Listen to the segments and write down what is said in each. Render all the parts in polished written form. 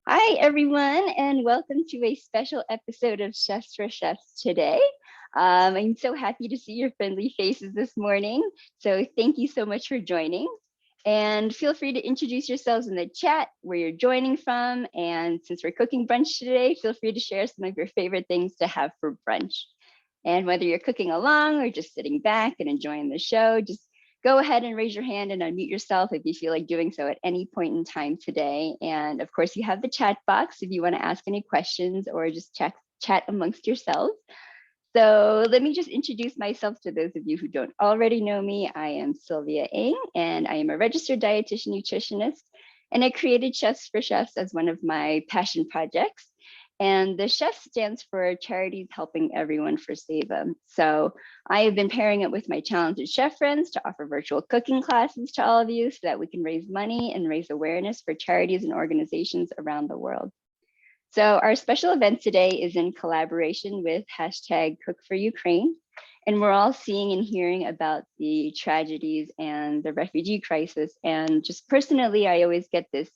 Hi, everyone, and welcome to a special episode of Chefs for Chefs today. I'm so happy to see your friendly faces this morning. So, thank you so much for joining. And feel free to introduce yourselves in the chat where you're joining from. And since we're cooking brunch today, feel free to share some of your favorite things to have for brunch. And whether you're cooking along or just sitting back and enjoying the show, just go ahead and raise your hand and unmute yourself if you feel like doing so at any point in time today. And of course, you have the chat box if you want to ask any questions or just chat amongst yourselves. So let me just introduce myself to those of you who don't already know me. I am Sylvia Ng, and I am a registered dietitian nutritionist, and I created Chefs for Chefs as one of my passion projects. And the CHEFS stands for Charities Helping Everyone for Seva. So I have been pairing it with my talented chef friends to offer virtual cooking classes to all of you so that we can raise money and raise awareness for charities and organizations around the world. So our special event today is in collaboration with hashtag Cook for Ukraine. And we're all seeing and hearing about the tragedies and the refugee crisis. And just personally, I always get this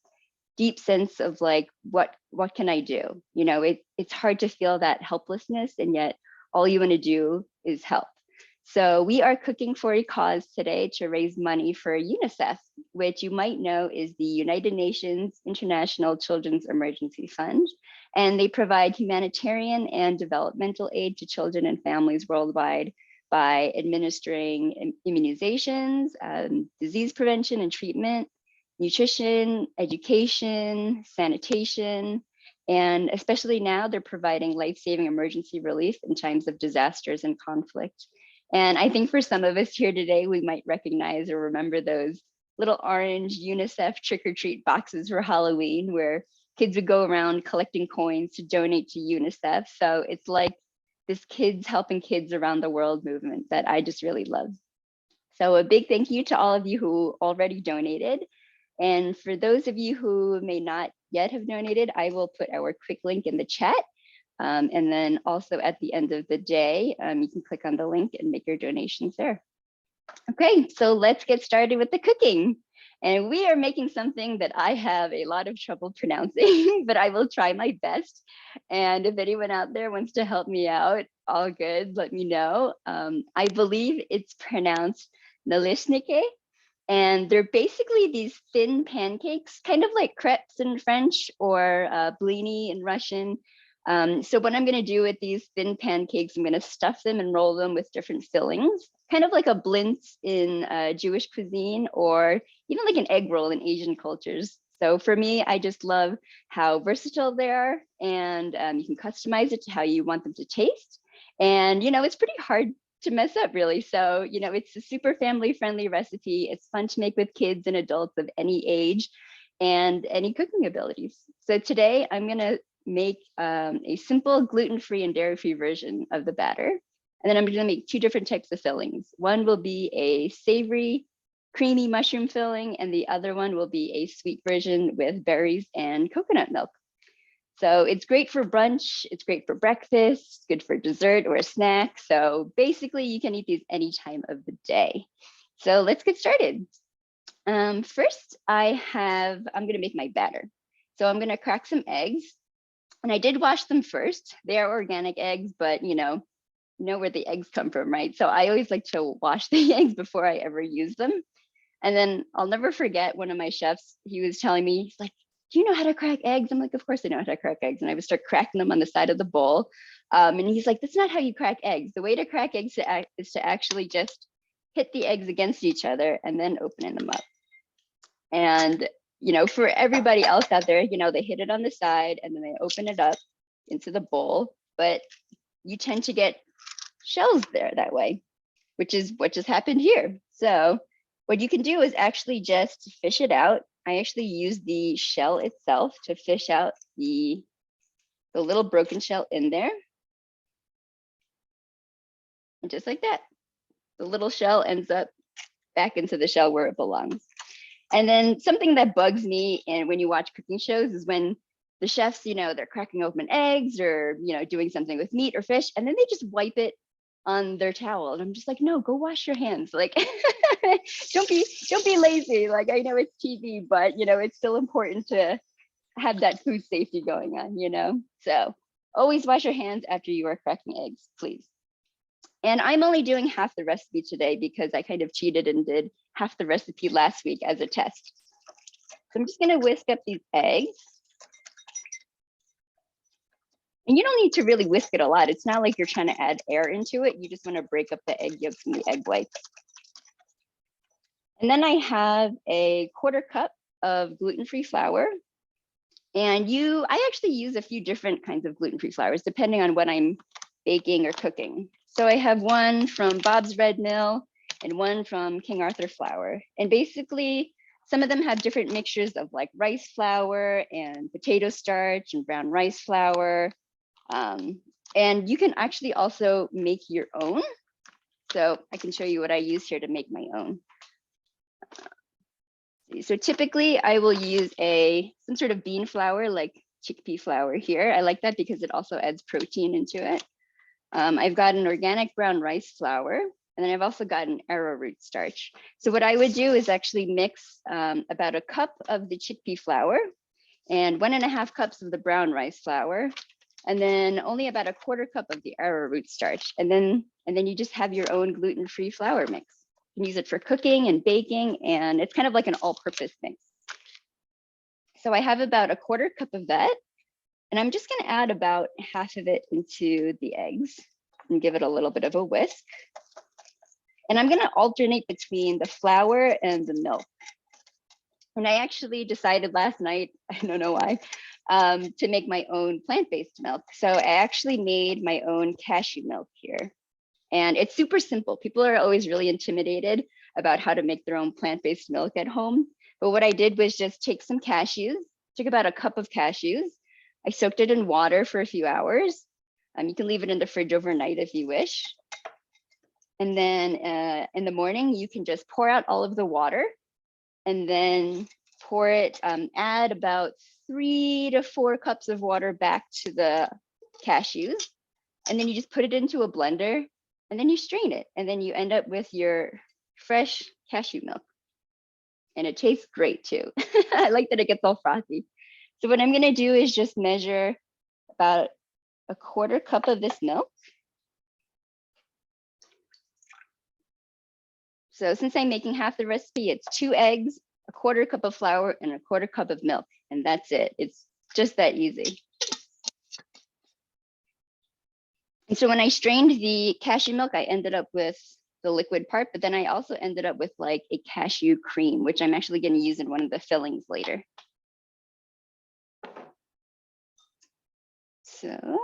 deep sense of like, what can I do? You know, it's hard to feel that helplessness, and yet all you want to do is help. So we are cooking for a cause today to raise money for UNICEF, which you might know is the United Nations International Children's Emergency Fund. And they provide humanitarian and developmental aid to children and families worldwide by administering immunizations, disease prevention and treatment, nutrition, education, sanitation, and especially now they're providing life-saving emergency relief in times of disasters and conflict. And I think for some of us here today, we might recognize or remember those little orange UNICEF trick-or-treat boxes for Halloween where kids would go around collecting coins to donate to UNICEF. So it's like this kids helping kids around the world movement that I just really love. So a big thank you to all of you who already donated. And for those of you who may not yet have donated, I will put our quick link in the chat. And then also at the end of the day, you can click on the link and make your donations there. Okay, so let's get started with the cooking. And we are making something that I have a lot of trouble pronouncing, but I will try my best. And if anyone out there wants to help me out, all good, let me know. I believe it's pronounced Nalysnyky, and they're basically these thin pancakes, kind of like crepes in French or blini in Russian. So what I'm going to do with these thin pancakes, I'm going to stuff them and roll them with different fillings, kind of like a blintz in Jewish cuisine, or even like an egg roll in Asian cultures. So for me, I just love how versatile they are, and you can customize it to how you want them to taste. And, you know, it's pretty hard to mess up really. So, you know, it's a super family friendly recipe. It's fun to make with kids and adults of any age and any cooking abilities. So today I'm going to make a simple gluten-free and dairy-free version of the batter. And then I'm going to make two different types of fillings. One will be a savory, creamy mushroom filling, and the other one will be a sweet version with berries and coconut milk. So it's great for brunch, it's great for breakfast, good for dessert or a snack. So basically you can eat these any time of the day. So let's get started. First, I'm gonna make my batter. So I'm gonna crack some eggs, and I did wash them first. They are organic eggs, but you know where the eggs come from, right? So I always like to wash the eggs before I ever use them. And then I'll never forget one of my chefs, he was telling me, he's like, do you know how to crack eggs? I'm like, of course I know how to crack eggs. And I would start cracking them on the side of the bowl. And he's like, that's not how you crack eggs. The way to crack eggs is to actually just hit the eggs against each other and then opening them up. And, you know, for everybody else out there, you know, they hit it on the side and then they open it up into the bowl, but you tend to get shells there that way, which is what just happened here. So what you can do is actually just fish it out. I actually use the shell itself to fish out the little broken shell in there. And just like that, the little shell ends up back into the shell where it belongs. And then something that bugs me and when you watch cooking shows is when the chefs, you know, they're cracking open eggs or, you know, doing something with meat or fish, and then they just wipe it on their towel. And I'm just like, no, go wash your hands. Like, don't be lazy. Like, I know it's TV, but you know, it's still important to have that food safety going on, you know? So always wash your hands after you are cracking eggs, please. And I'm only doing half the recipe today because I kind of cheated and did half the recipe last week as a test. So I'm just gonna whisk up these eggs. And you don't need to really whisk it a lot. It's not like you're trying to add air into it. You just wanna break up the egg yolks and the egg whites. And then I have a 1/4 cup of gluten-free flour. And I actually use a few different kinds of gluten-free flours depending on what I'm baking or cooking. So I have one from Bob's Red Mill and one from King Arthur flour. And basically, some of them have different mixtures of like rice flour and potato starch and brown rice flour. And you can actually also make your own. So I can show you what I use here to make my own. So typically I will use some sort of bean flour like chickpea flour here. I like that because it also adds protein into it. I've got an organic brown rice flour, and then I've also got an arrowroot starch. So what I would do is actually mix about a cup of the chickpea flour and 1.5 cups of the brown rice flour, and then only about a 1/4 cup of the arrowroot starch. And then you just have your own gluten-free flour mix. You can use it for cooking and baking, and it's kind of like an all-purpose mix. So I have about a 1/4 cup of that, and I'm just gonna add about half of it into the eggs and give it a little bit of a whisk. And I'm gonna alternate between the flour and the milk. And I actually decided last night, I don't know why, to make my own plant-based milk. So I actually made my own cashew milk here. And it's super simple. People are always really intimidated about how to make their own plant-based milk at home. But what I did was just take some cashews, took about a cup of cashews. I soaked it in water for a few hours. You can leave it in the fridge overnight if you wish. And then in the morning, you can just pour out all of the water and then pour it, add about 3 to 4 cups of water back to the cashews. And then you just put it into a blender and then you strain it. And then you end up with your fresh cashew milk. And it tastes great too. I like that it gets all frothy. So what I'm gonna do is just measure about a 1/4 cup of this milk. So since I'm making half the recipe, it's 2 eggs, a 1/4 cup of flour, and a 1/4 cup of milk. And that's it. It's just that easy. And so when I strained the cashew milk, I ended up with the liquid part, but then I also ended up with like a cashew cream, which I'm actually going to use in one of the fillings later. So,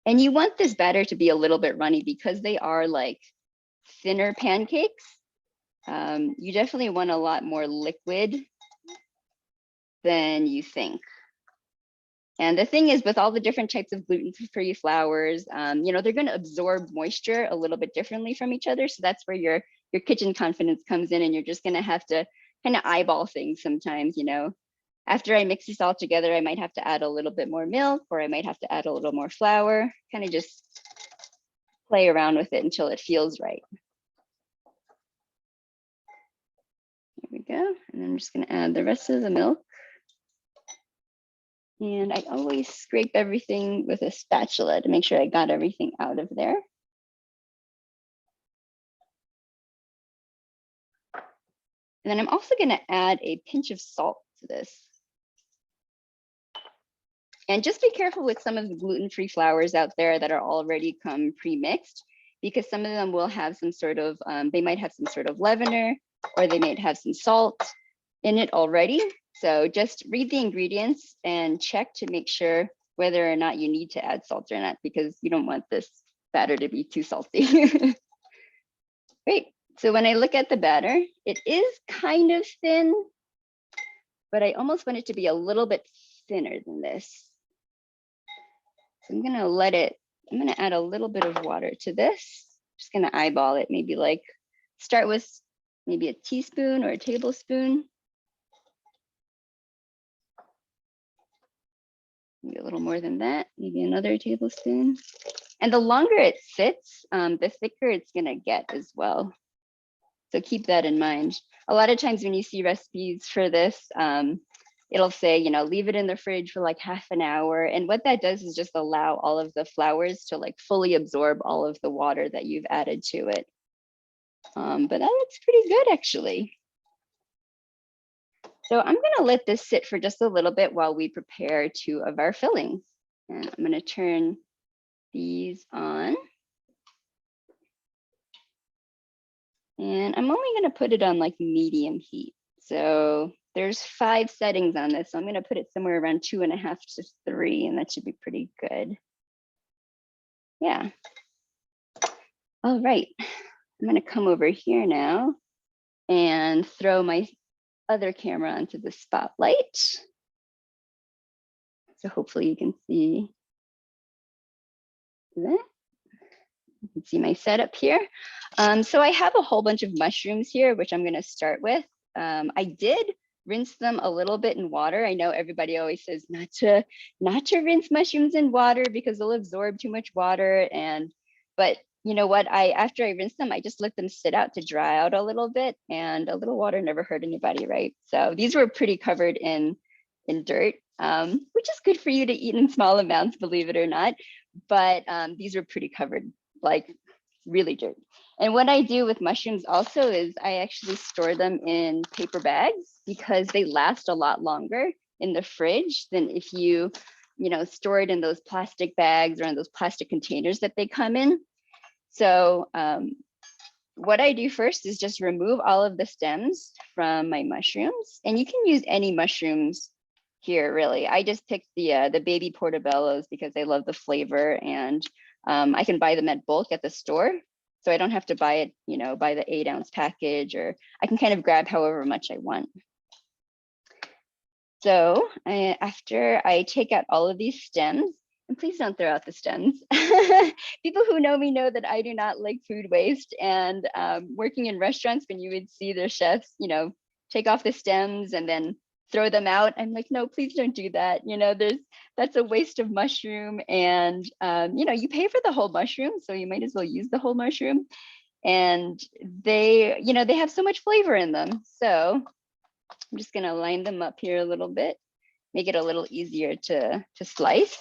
and you want this batter to be a little bit runny because they are like thinner pancakes. You definitely want a lot more liquid than you think. And the thing is, with all the different types of gluten-free flours, you know, they're going to absorb moisture a little bit differently from each other. So that's where your kitchen confidence comes in, and you're just going to have to kind of eyeball things sometimes. You know, after I mix this all together, I might have to add a little bit more milk, or I might have to add a little more flour. Kind of just play around with it until it feels right. Here we go. And I'm just going to add the rest of the milk. And I always scrape everything with a spatula to make sure I got everything out of there. And then I'm also going to add a pinch of salt to this. And just be careful with some of the gluten-free flours out there that are already come pre-mixed, because some of them will have some sort of, they might have some sort of leavener, or they might have some salt in it already. So just read the ingredients and check to make sure whether or not you need to add salt or not, because you don't want this batter to be too salty. Great. So when I look at the batter, it is kind of thin, but I almost want it to be a little bit thinner than this. So I'm gonna add a little bit of water to this. Just gonna eyeball it, maybe like start with maybe a teaspoon or a tablespoon. Maybe a little more than that, maybe another tablespoon. And the longer it sits, the thicker it's gonna get as well. So keep that in mind. A lot of times when you see recipes for this, it'll say, leave it in the fridge for like half an hour. And what that does is just allow all of the flours to like fully absorb all of the water that you've added to it. But that looks pretty good actually. So I'm gonna let this sit for just a little bit while we prepare 2 of our fillings. And I'm gonna turn these on. And I'm only gonna put it on like medium heat. So there's 5 settings on this. So I'm gonna put it somewhere around 2.5 to 3, and that should be pretty good. Yeah. All right, I'm gonna come over here now and throw my other camera onto the spotlight. So hopefully you can see that. You can see my setup here. So I have a whole bunch of mushrooms here, which I'm gonna start with. I did rinse them a little bit in water. I know everybody always says not to rinse mushrooms in water because they'll absorb too much water. But you know what? After I rinsed them, I just let them sit out to dry out a little bit, and a little water never hurt anybody, right? So these were pretty covered in dirt, which is good for you to eat in small amounts, believe it or not. But these were pretty covered, like really dirt. And what I do with mushrooms also is I actually store them in paper bags because they last a lot longer in the fridge than if you store it in those plastic bags or in those plastic containers that they come in. So what I do first is just remove all of the stems from my mushrooms, and you can use any mushrooms here, really. I just picked the baby portobellos because I love the flavor, and I can buy them at bulk at the store. So I don't have to buy it, by the 8-ounce package, or I can kind of grab however much I want. So after I take out all of these stems, and please don't throw out the stems. People who know me know that I do not like food waste, and working in restaurants, when you would see their chefs, take off the stems and then throw them out, I'm like, no, please don't do that. That's a waste of mushroom, and you pay for the whole mushroom, so you might as well use the whole mushroom. And they have so much flavor in them. So I'm just gonna line them up here a little bit, make it a little easier to slice.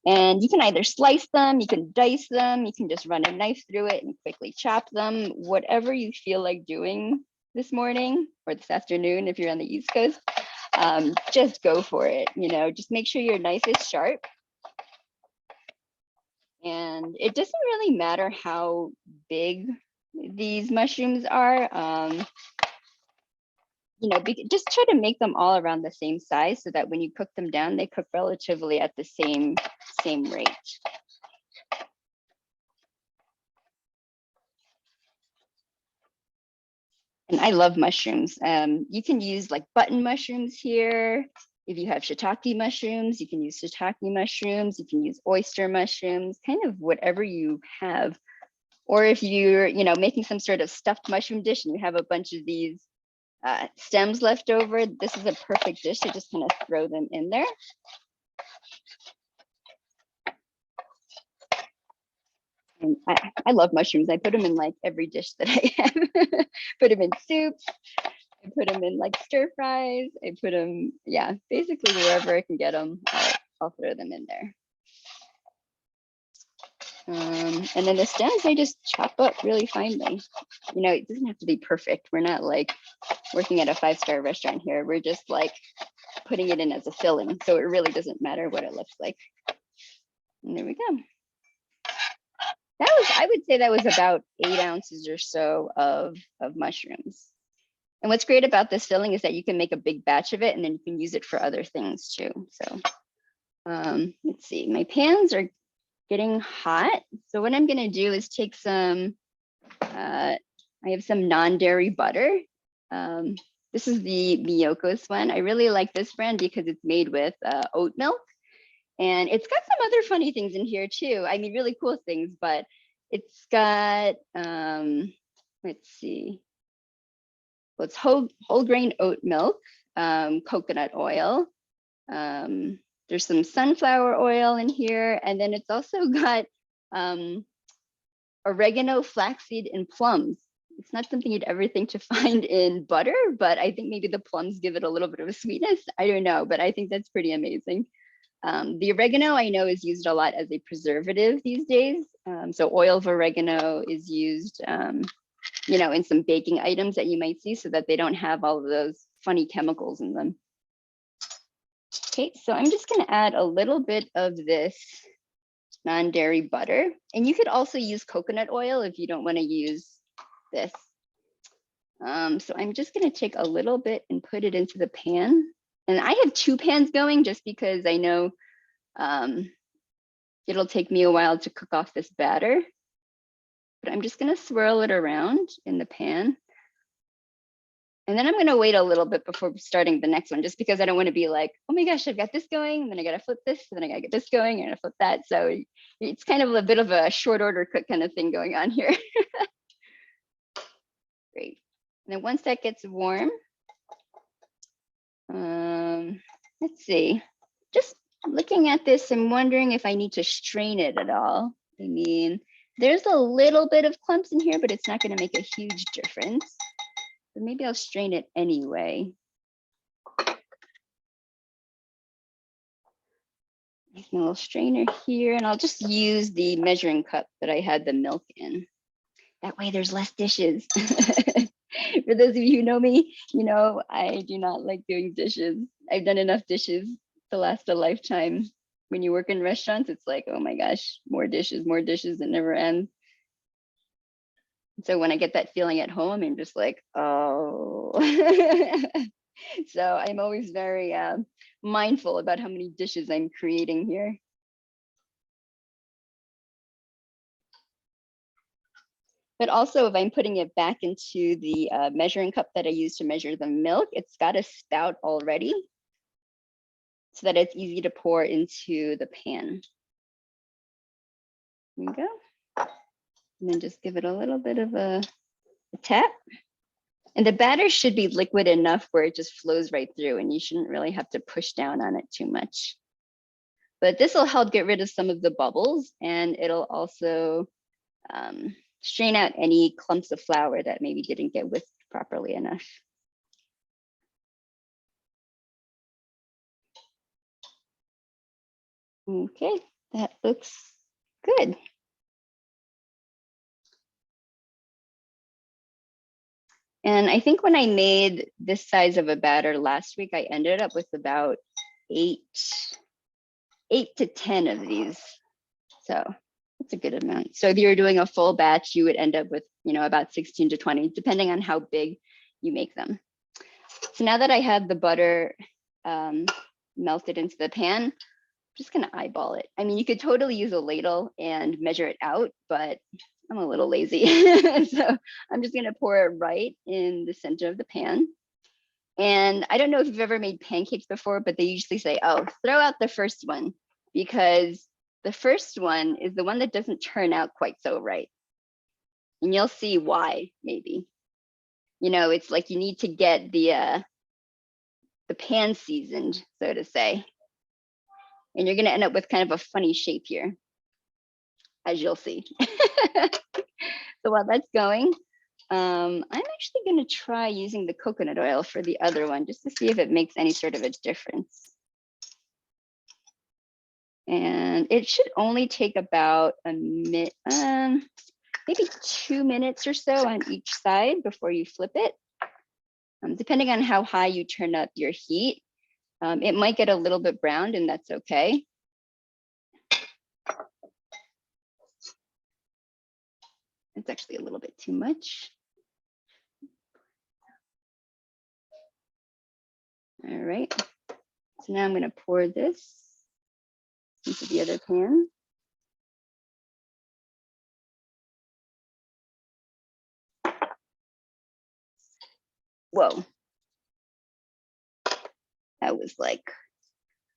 And you can either slice them, you can dice them, you can just run a knife through it and quickly chop them, whatever you feel like doing this morning or this afternoon if you're on the East Coast. Just go for it, just make sure your knife is sharp. And it doesn't really matter how big these mushrooms are. Just try to make them all around the same size so that when you cook them down, they cook relatively at the same rate. And I love mushrooms. You can use like button mushrooms here. If you have shiitake mushrooms, you can use shiitake mushrooms. You can use oyster mushrooms, kind of whatever you have. Or if you're, making some sort of stuffed mushroom dish and you have a bunch of these stems left over, this is a perfect dish to just kind of throw them in there. And I love mushrooms. I put them in like every dish that I have. Put them in soups. I put them in like stir fries. I put them, basically wherever I can get them, I'll throw them in there. And then the stems, I just chop up really finely. It doesn't have to be perfect. We're not like working at a 5-star restaurant here. We're just like putting it in as a filling. So it really doesn't matter what it looks like. And there we go. I would say that was about 8 ounces or so of mushrooms. And what's great about this filling is that you can make a big batch of it and then you can use it for other things too. So let's see, my pans are getting hot. So what I'm gonna do is take some, I have some non-dairy butter. This is the Miyoko's one. I really like this brand because it's made with oat milk. And it's got some other funny things in here too. I mean, really cool things, but it's got, let's see. Well, it's whole grain oat milk, coconut oil. There's some sunflower oil in here. And then it's also got oregano, flaxseed, and plums It's not something you'd ever think to find in butter, but I think maybe the plums give it a little bit of a sweetness. I don't know, but I think that's pretty amazing. The oregano I know is used a lot as a preservative these days. So oil of oregano is used, you know, in some baking items that you might see so that they don't have all of those funny chemicals in them. Okay, so I'm just gonna add a little bit of this non-dairy butter. And you could also use coconut oil if you don't wanna use this. So I'm just gonna take a little bit and put it into the pan. And I have 2 pans going just because I know it'll take me a while to cook off this batter. But I'm just gonna swirl it around in the pan. And then I'm gonna wait a little bit before starting the next one, just because I don't wanna be like, oh my gosh, I've got this going, and then I gotta flip this, and then I gotta get this going, and I gotta flip that. So it's kind of a bit of a short order cook kind of thing going on here. Great. And then once that gets warm, let's see, just looking at this, I'm wondering if I need to strain it at all. I mean, there's a little bit of clumps in here, but it's not gonna make a huge difference. But maybe I'll strain it anyway. There's my little strainer here, and I'll just use the measuring cup that I had the milk in. That way there's less dishes. For those of you who know me, you know, I do not like doing dishes. I've done enough dishes to last a lifetime. When you work in restaurants, it's like, oh my gosh, more dishes, it never ends. So when I get that feeling at home, I'm just like, oh. So I'm always very mindful about how many dishes I'm creating here. But also, if I'm putting it back into the measuring cup that I use to measure the milk, it's got a spout already so that it's easy to pour into the pan. There you go. And then just give it a little bit of a tap. And the batter should be liquid enough where it just flows right through, and you shouldn't really have to push down on it too much. But this will help get rid of some of the bubbles, and it'll also strain out any clumps of flour that maybe didn't get whisked properly enough. Okay, that looks good. And I think when I made this size of a batter last week, I ended up with about 8 to 10 of these. So that's a good amount. So if you were doing a full batch, you would end up with, you know, about 16 to 20, depending on how big you make them. So now that I have the butter melted into the pan, I'm just gonna eyeball it. I mean, you could totally use a ladle and measure it out, but I'm a little lazy. So I'm just gonna pour it right in the center of the pan. And I don't know if you've ever made pancakes before, but they usually say, oh, throw out the first one, because the first one is the one that doesn't turn out quite so right. And you'll see why, maybe. You know, it's like you need to get the pan seasoned, so to say. And you're gonna end up with kind of a funny shape here, as you'll see. So while that's going, I'm actually gonna try using the coconut oil for the other one, just to see if it makes any sort of a difference. And it should only take about a minute, maybe 2 minutes or so on each side before you flip it. Depending on how high you turn up your heat, it might get a little bit browned, and that's okay. It's actually a little bit too much. All right, so now I'm gonna pour this into the other pan. Whoa, that was like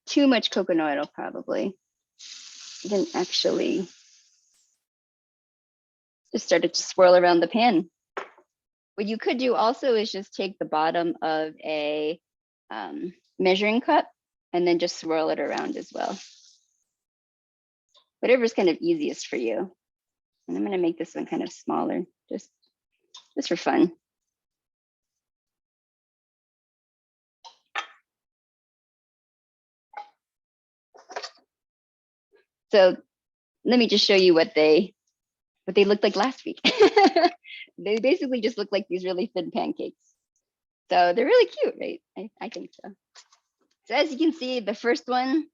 too much coconut oil, probably. I didn't actually, just started to swirl around the pan. What you could do also is just take the bottom of a measuring cup and then just swirl it around as well. Whatever's kind of easiest for you. And I'm gonna make this one kind of smaller, just just for fun. So let me just show you what they looked like last week. They basically just look like these really thin pancakes. So they're really cute, right? I think so. So as you can see, the first one,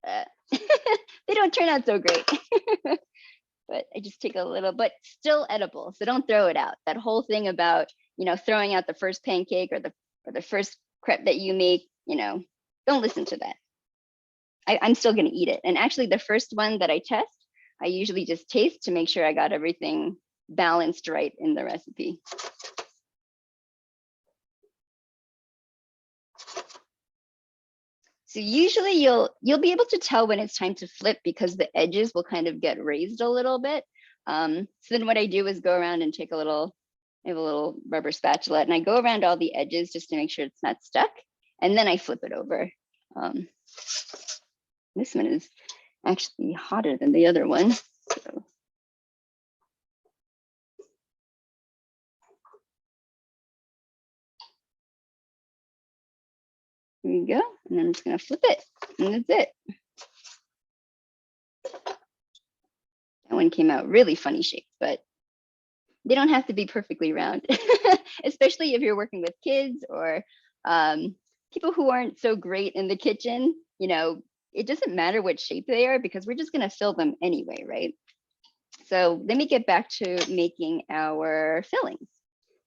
they don't turn out so great. But I just take a little, but still edible. So don't throw it out. That whole thing about, throwing out the first pancake or the first crepe that you make, don't listen to that. I'm still going to eat it. And actually the first one that I test, I usually just taste to make sure I got everything balanced right in the recipe. So usually you'll be able to tell when it's time to flip because the edges will kind of get raised a little bit. So then what I do is go around and take I have a little rubber spatula, and I go around all the edges just to make sure it's not stuck. And then I flip it over. This one is actually hotter than the other one. So. Here we go. And then I'm just gonna flip it, and that's it. That one came out really funny shaped, but they don't have to be perfectly round, especially if you're working with kids or people who aren't so great in the kitchen. It doesn't matter what shape they are because we're just gonna fill them anyway, right? So let me get back to making our fillings.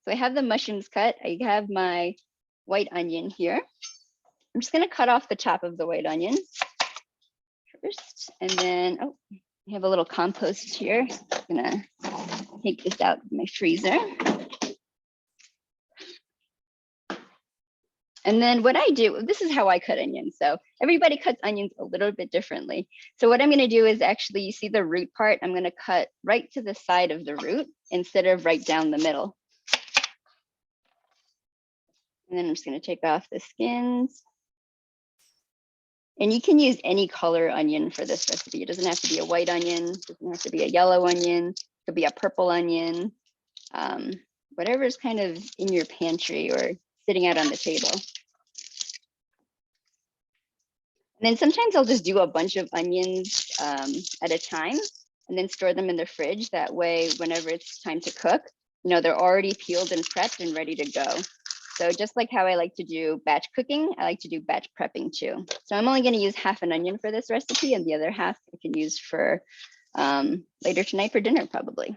So I have the mushrooms cut. I have my white onion here. I'm just gonna cut off the top of the white onion first, and then, I have a little compost here. I'm gonna take this out of my freezer. And then what I do, this is how I cut onions. So everybody cuts onions a little bit differently. So what I'm gonna do is actually, you see the root part, I'm gonna cut right to the side of the root instead of right down the middle. And then I'm just gonna take off the skins. And you can use any color onion for this recipe. It doesn't have to be a white onion, it doesn't have to be a yellow onion, it could be a purple onion, whatever is kind of in your pantry or sitting out on the table. And then sometimes I'll just do a bunch of onions at a time and then store them in the fridge. That way, whenever it's time to cook, they're already peeled and prepped and ready to go. So just like how I like to do batch cooking, I like to do batch prepping too. So I'm only going to use half an onion for this recipe, and the other half I can use for later tonight for dinner, probably.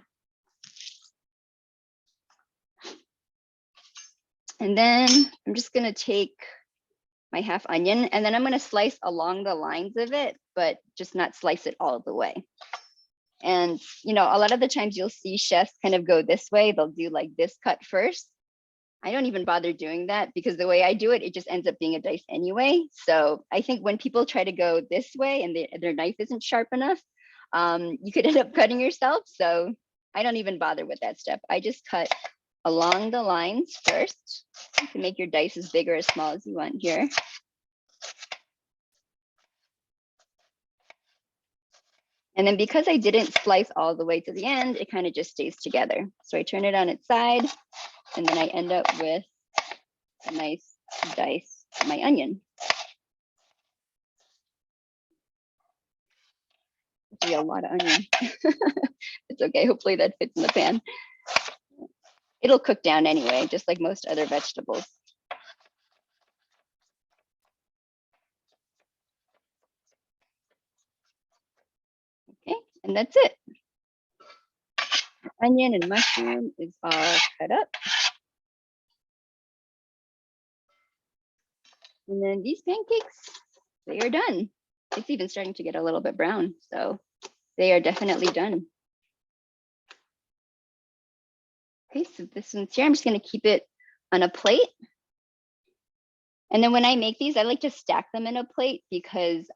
And then I'm just going to take my half onion, and then I'm going to slice along the lines of it, but just not slice it all the way. And, a lot of the times you'll see chefs kind of go this way. They'll do like this cut first. I don't even bother doing that because the way I do it, it just ends up being a dice anyway. So I think when people try to go this way and their knife isn't sharp enough, you could end up cutting yourself. So I don't even bother with that step. I just cut along the lines first. You can make your dice as big or as small as you want here. And then because I didn't slice all the way to the end, it kind of just stays together. So I turn it on its side, and then I end up with a nice dice of my onion. Actually, a lot of onion. It's okay, hopefully that fits in the pan. It'll cook down anyway, just like most other vegetables. Okay, and that's it. Onion and mushroom is all cut up. And then these pancakes, they are done. It's even starting to get a little bit brown, so they are definitely done. Okay, so this one's here. I'm just gonna keep it on a plate. And then when I make these, I like to stack them in a plate because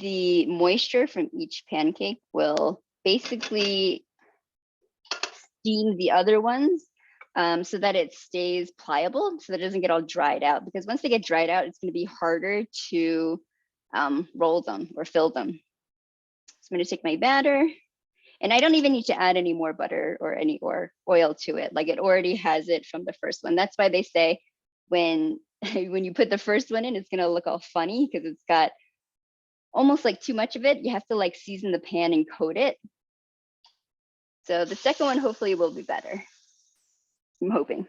the moisture from each pancake will basically steam the other ones so that it stays pliable, so that it doesn't get all dried out. Because once they get dried out, it's going to be harder to roll them or fill them. So I'm going to take my batter, And I don't even need to add any more butter or any oil to it. Like it already has it from the first one. That's why they say when when you put the first one in, it's gonna look all funny because it's got almost like too much of it. You have to like season the pan and coat it. So the second one hopefully will be better. I'm hoping.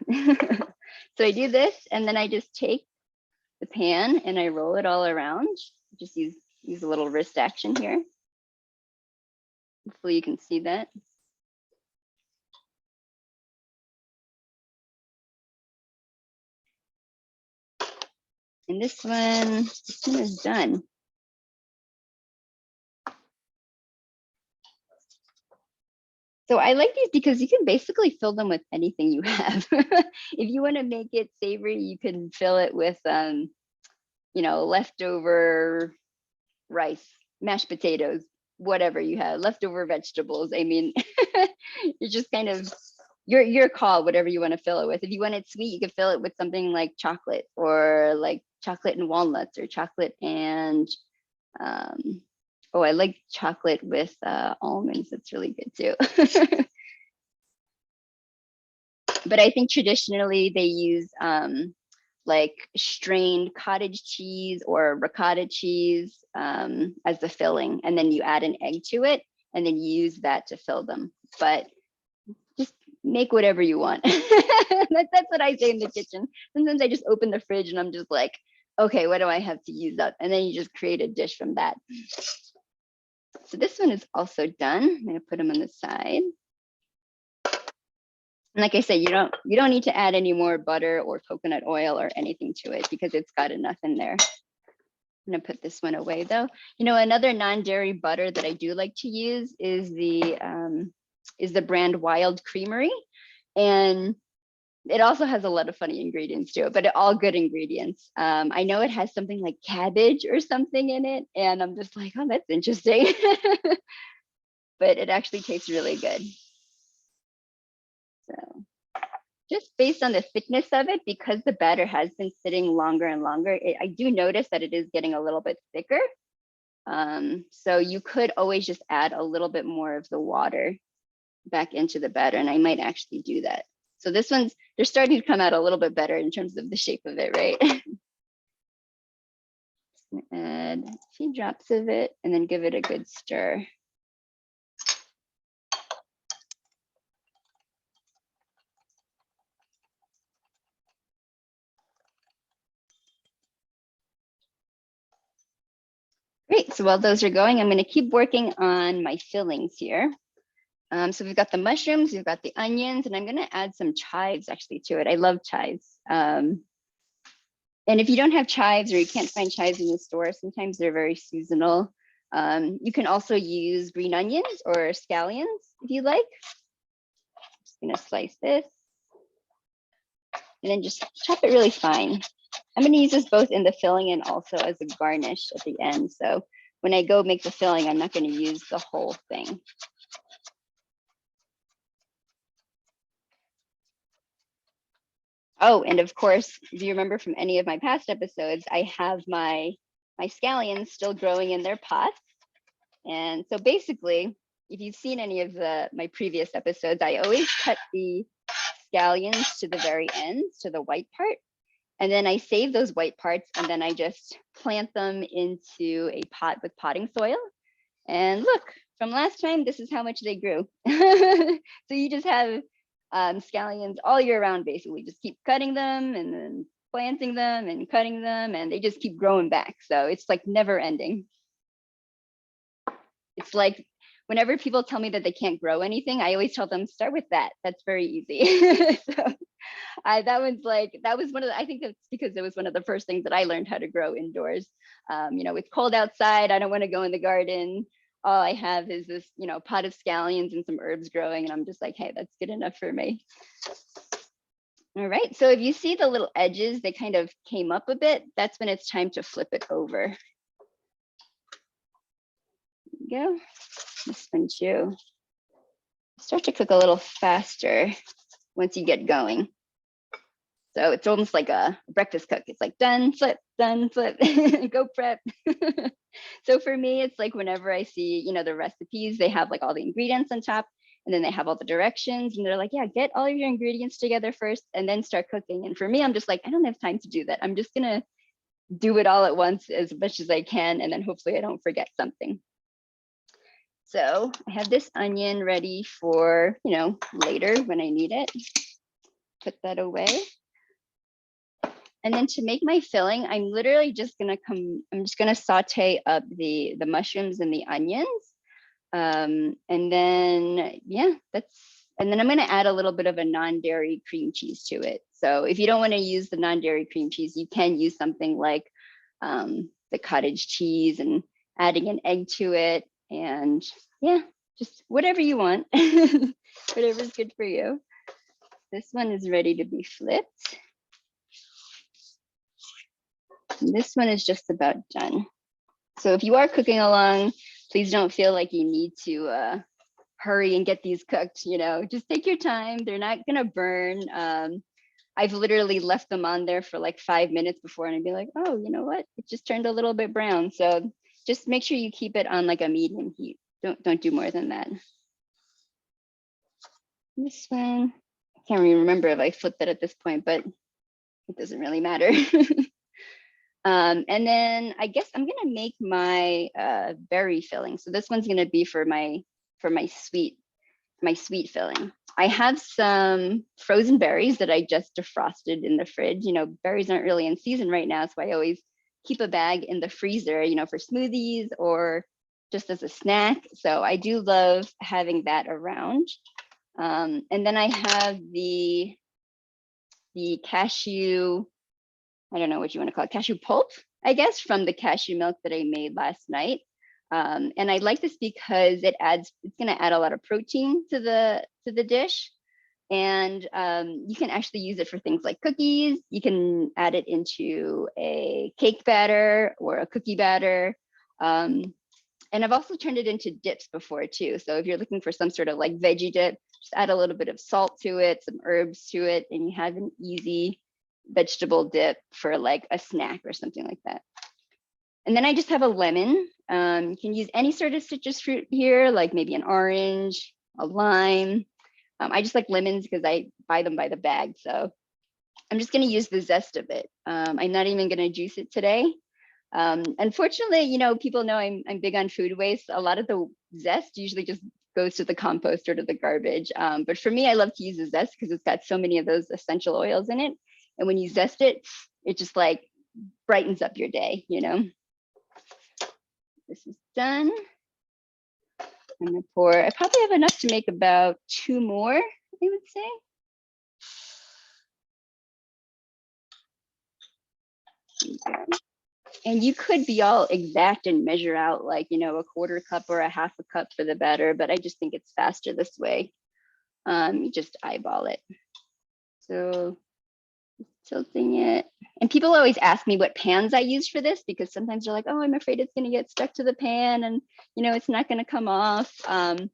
So I do this and then I just take the pan and I roll it all around. Just use a little wrist action here. Hopefully you can see that. And this one is done. So I like these because you can basically fill them with anything you have. If you want to make it savory, you can fill it with, you know, leftover rice, mashed potatoes, whatever you have, leftover vegetables. I mean, you're just kind of your call, whatever you want to fill it with. If you want it sweet, you could fill it with something like chocolate or like chocolate and walnuts or chocolate and oh, I like chocolate with almonds. That's really good too. But I think traditionally they use like strained cottage cheese or ricotta cheese as the filling. And then you add an egg to it and then you use that to fill them. But just make whatever you want. That's what I say in the kitchen. Sometimes I just open the fridge and I'm just like, okay, what do I have to use up? And then you just create a dish from that. So this one is also done. I'm gonna put them on the side. And like I said, you don't need to add any more butter or coconut oil or anything to it because it's got enough in there. I'm gonna put this one away though. You know, another non-dairy butter that I do like to use is the brand Wild Creamery. And it also has a lot of funny ingredients to it, but all good ingredients. I know it has something like cabbage or something in it, and I'm just like, oh, that's interesting. But it actually tastes really good. So just based on the thickness of it, because the batter has been sitting longer and longer, I do notice that it is getting a little bit thicker. So you could always just add a little bit more of the water back into the batter, and I might actually do that. So this one's, they're starting to come out a little bit better in terms of the shape of it, right? Add a few drops of it and then give it a good stir. Great, so while those are going, I'm gonna keep working on my fillings here. So we've got the mushrooms, we've got the onions, and I'm gonna add some chives actually to it. I love chives. And if you don't have chives or you can't find chives in the store, sometimes they're very seasonal. You can also use green onions or scallions if you like. Just gonna slice this and then just chop it really fine. I'm gonna use this both in the filling and also as a garnish at the end. So when I go make the filling, I'm not gonna use the whole thing. Oh, and of course, if you remember from any of my past episodes, I have my scallions still growing in their pots. And so basically, if you've seen any of my previous episodes, I always cut the scallions to the very end, to the white part. And then I save those white parts and then I just plant them into a pot with potting soil. And look, from last time, this is how much they grew. So you just have scallions all year round, basically. Just keep cutting them and then planting them and cutting them, and they just keep growing back. So it's like never ending. It's like whenever people tell me that they can't grow anything, I always tell them, start with that. That's very easy. So that was one of the, I think it's because it was one of the first things that I learned how to grow indoors. You know, it's cold outside. I don't want to go in the garden. All I have is this, you know, pot of scallions and some herbs growing. And I'm just like, hey, that's good enough for me. All right. So if you see the little edges, they kind of came up a bit. That's when it's time to flip it over. There you go. This one too. Start to cook a little faster once you get going. So it's almost like a breakfast cook. It's like done, flip, go prep. So for me, it's like whenever I see, the recipes, they have like all the ingredients on top, and then they have all the directions, and they're like, yeah, get all of your ingredients together first and then start cooking. And for me, I'm just like, I don't have time to do that. I'm just gonna do it all at once as much as I can, and then hopefully I don't forget something. So I have this onion ready for, later when I need it. Put that away. And then to make my filling, I'm literally just gonna saute up the mushrooms and the onions. And then, yeah, and then I'm gonna add a little bit of a non-dairy cream cheese to it. So if you don't wanna use the non-dairy cream cheese, you can use something like the cottage cheese and adding an egg to it. And yeah, just whatever you want, whatever's good for you. This one is ready to be flipped. And this one is just about done. So if you are cooking along, please don't feel like you need to hurry and get these cooked. Just take your time. They're not gonna burn. I've literally left them on there for like 5 minutes before, and I'd be like, oh, you know what? It just turned a little bit brown. So just make sure you keep it on like a medium heat. Don't do more than that. This one, I can't really remember if I flipped it at this point, but it doesn't really matter. And then I guess I'm gonna make my berry filling. So this one's gonna be for my sweet filling. I have some frozen berries that I just defrosted in the fridge. Berries aren't really in season right now, so I always keep a bag in the freezer, for smoothies or just as a snack. So I do love having that around. And then I have the cashew, I don't know what you want to call it, cashew pulp, I guess, from the cashew milk that I made last night. And I like this because it's going to add a lot of protein to the dish. And you can actually use it for things like cookies. You can add it into a cake batter or a cookie batter. And I've also turned it into dips before too. So if you're looking for some sort of like veggie dip, just add a little bit of salt to it, some herbs to it, and you have an easy vegetable dip for like a snack or something like that. And then I just have a lemon. You can use any sort of citrus fruit here, like maybe an orange, a lime. I just like lemons because I buy them by the bag. So I'm just going to use the zest of it. I'm not even going to juice it today. Unfortunately, people know I'm big on food waste. A lot of the zest usually just goes to the compost or to the garbage. But for me, I love to use the zest because it's got so many of those essential oils in it. And when you zest it, it just like brightens up your day, This is done. I'm gonna pour, I probably have enough to make about 2 more, I would say. And you could be all exact and measure out like, a 1/4 cup or a 1/2 cup for the batter, but I just think it's faster this way. You just eyeball it. So tilting it. And people always ask me what pans I use for this because sometimes they're like, oh, I'm afraid it's gonna get stuck to the pan and it's not gonna come off. I'm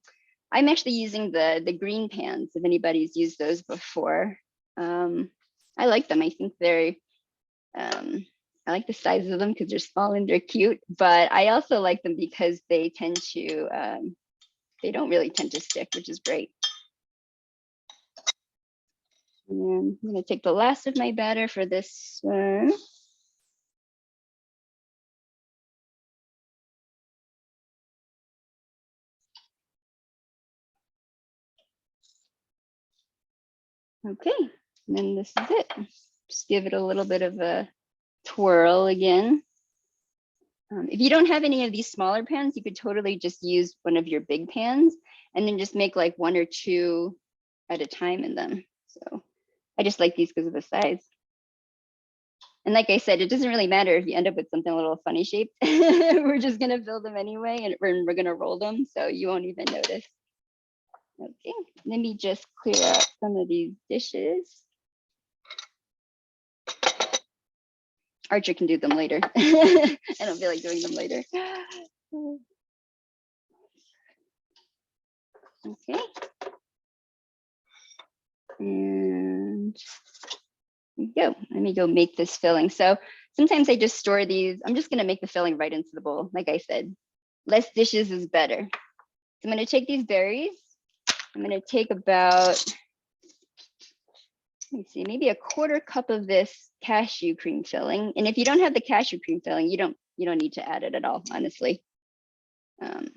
actually using the green pans if anybody's used those before. I like them. I think they're I like the size of them because they're small and they're cute, but I also like them because they tend to, they don't really tend to stick, which is great. And I'm gonna take the last of my batter for this one. Okay, and then this is it. Just give it a little bit of a twirl again. If you don't have any of these smaller pans, you could totally just use one of your big pans and then just make like 1 or 2 at a time in them. So I just like these because of the size. And like I said, it doesn't really matter if you end up with something a little funny shaped. We're just gonna build them anyway, and we're gonna roll them, so you won't even notice. Okay, let me just clear out some of these dishes. Archer can do them later. I don't feel like doing them later. Okay. And go. Let me go make this filling. So sometimes I just store these. I'm just gonna make the filling right into the bowl. Like I said, less dishes is better. So I'm gonna take these berries. I'm gonna take about, let me see, maybe a quarter cup of this cashew cream filling. And if you don't have the cashew cream filling, you don't need to add it at all, honestly. I'm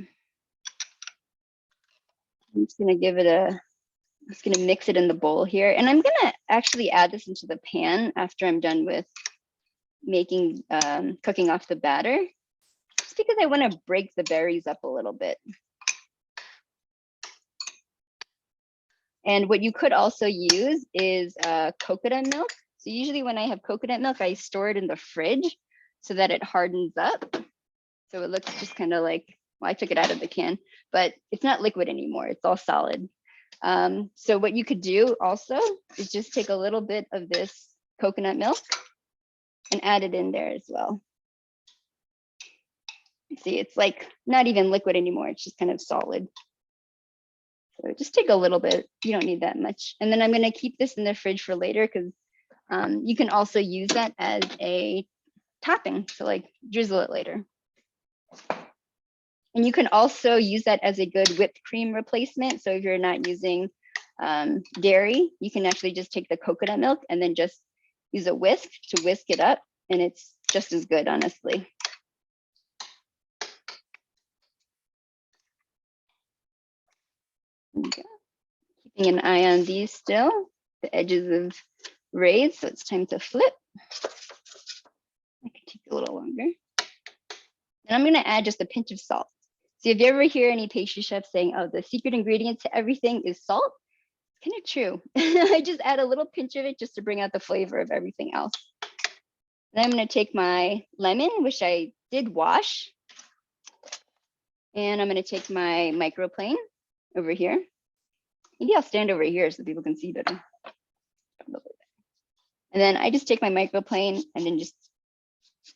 just gonna give it a, I'm just gonna mix it in the bowl here. And I'm gonna actually add this into the pan after I'm done with making, cooking off the batter, just because I wanna break the berries up a little bit. And what you could also use is coconut milk. So usually when I have coconut milk, I store it in the fridge so that it hardens up. So it looks just kind of like, well, I took it out of the can, but it's not liquid anymore. It's all solid. So what you could do also is just take a little bit of this coconut milk and add it in there as well. You see, it's like not even liquid anymore. It's just kind of solid. So just take a little bit. You don't need that much. And then I'm going to keep this in the fridge for later because you can also use that as a topping. So like drizzle it later. And you can also use that as a good whipped cream replacement. So if you're not using dairy, you can actually just take the coconut milk and then just use a whisk to whisk it up. And it's just as good, honestly. Okay. Keeping an eye on these still. The edges have raised, so it's time to flip. I can take a little longer. And I'm gonna add just a pinch of salt. So if you ever hear any pastry chefs saying, oh, the secret ingredient to everything is salt, it's kind of true. I just add a little pinch of it just to bring out the flavor of everything else. Then I'm gonna take my lemon, which I did wash. And I'm gonna take my microplane over here. Maybe I'll stand over here so people can see better. And then I just take my microplane and then just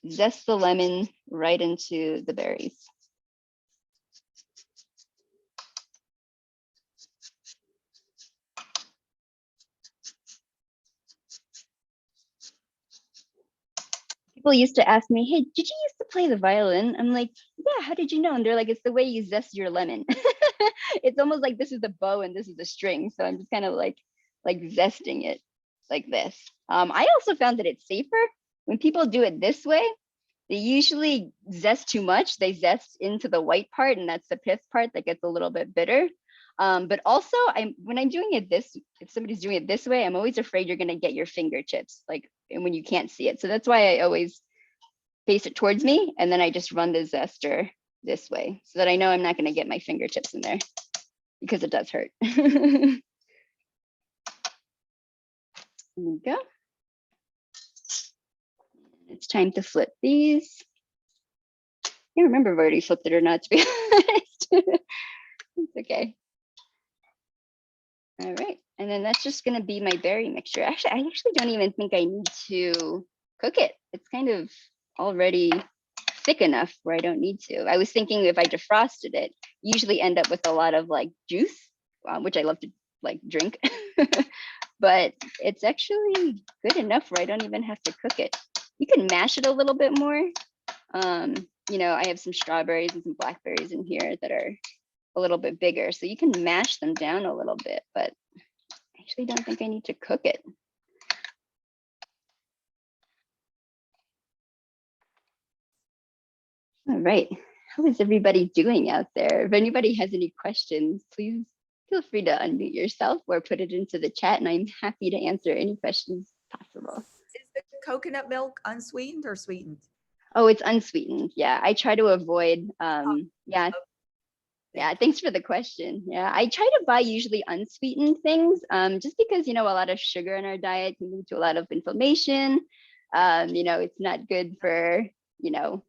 zest the lemon right into the berries. People used to ask me, hey, did you used to play the violin? I'm like, yeah, how did you know? And they're like, it's the way you zest your lemon. It's almost like this is the bow and this is the string. So I'm just kind of like zesting it like this. I also found that it's safer when people do it this way. They usually zest too much. They zest into the white part, and that's the pith part that gets a little bit bitter. But also, when I'm doing it this, if somebody's doing it this way, I'm always afraid you're gonna get your fingertips, like, and when you can't see it. So that's why I always face it towards me, and then I just run the zester this way, so that I know I'm not gonna get my fingertips in there, because it does hurt. There we go. It's time to flip these. I can't remember if I already flipped it or not, to be honest. It's okay. All right, and then that's just gonna be my berry mixture. Actually, I actually don't even think I need to cook it. It's kind of already thick enough where I don't need to. I was thinking if I defrosted it, usually end up with a lot of like juice, which I love to like drink. But it's actually good enough where I don't even have to cook it. You can mash it a little bit more. You know, I have some strawberries and some blackberries in here that are a little bit bigger, so you can mash them down a little bit, but I actually don't think I need to cook it. All right, how is everybody doing out there? If anybody has any questions, please feel free to unmute yourself or put it into the chat, and I'm happy to answer any questions possible. Is the coconut milk unsweetened or sweetened? Oh, it's unsweetened. Yeah, I try to avoid, yeah, thanks for the question. Yeah, I try to buy usually unsweetened things, just because, you know, a lot of sugar in our diet can lead to a lot of inflammation. You know, it's not good for, you know,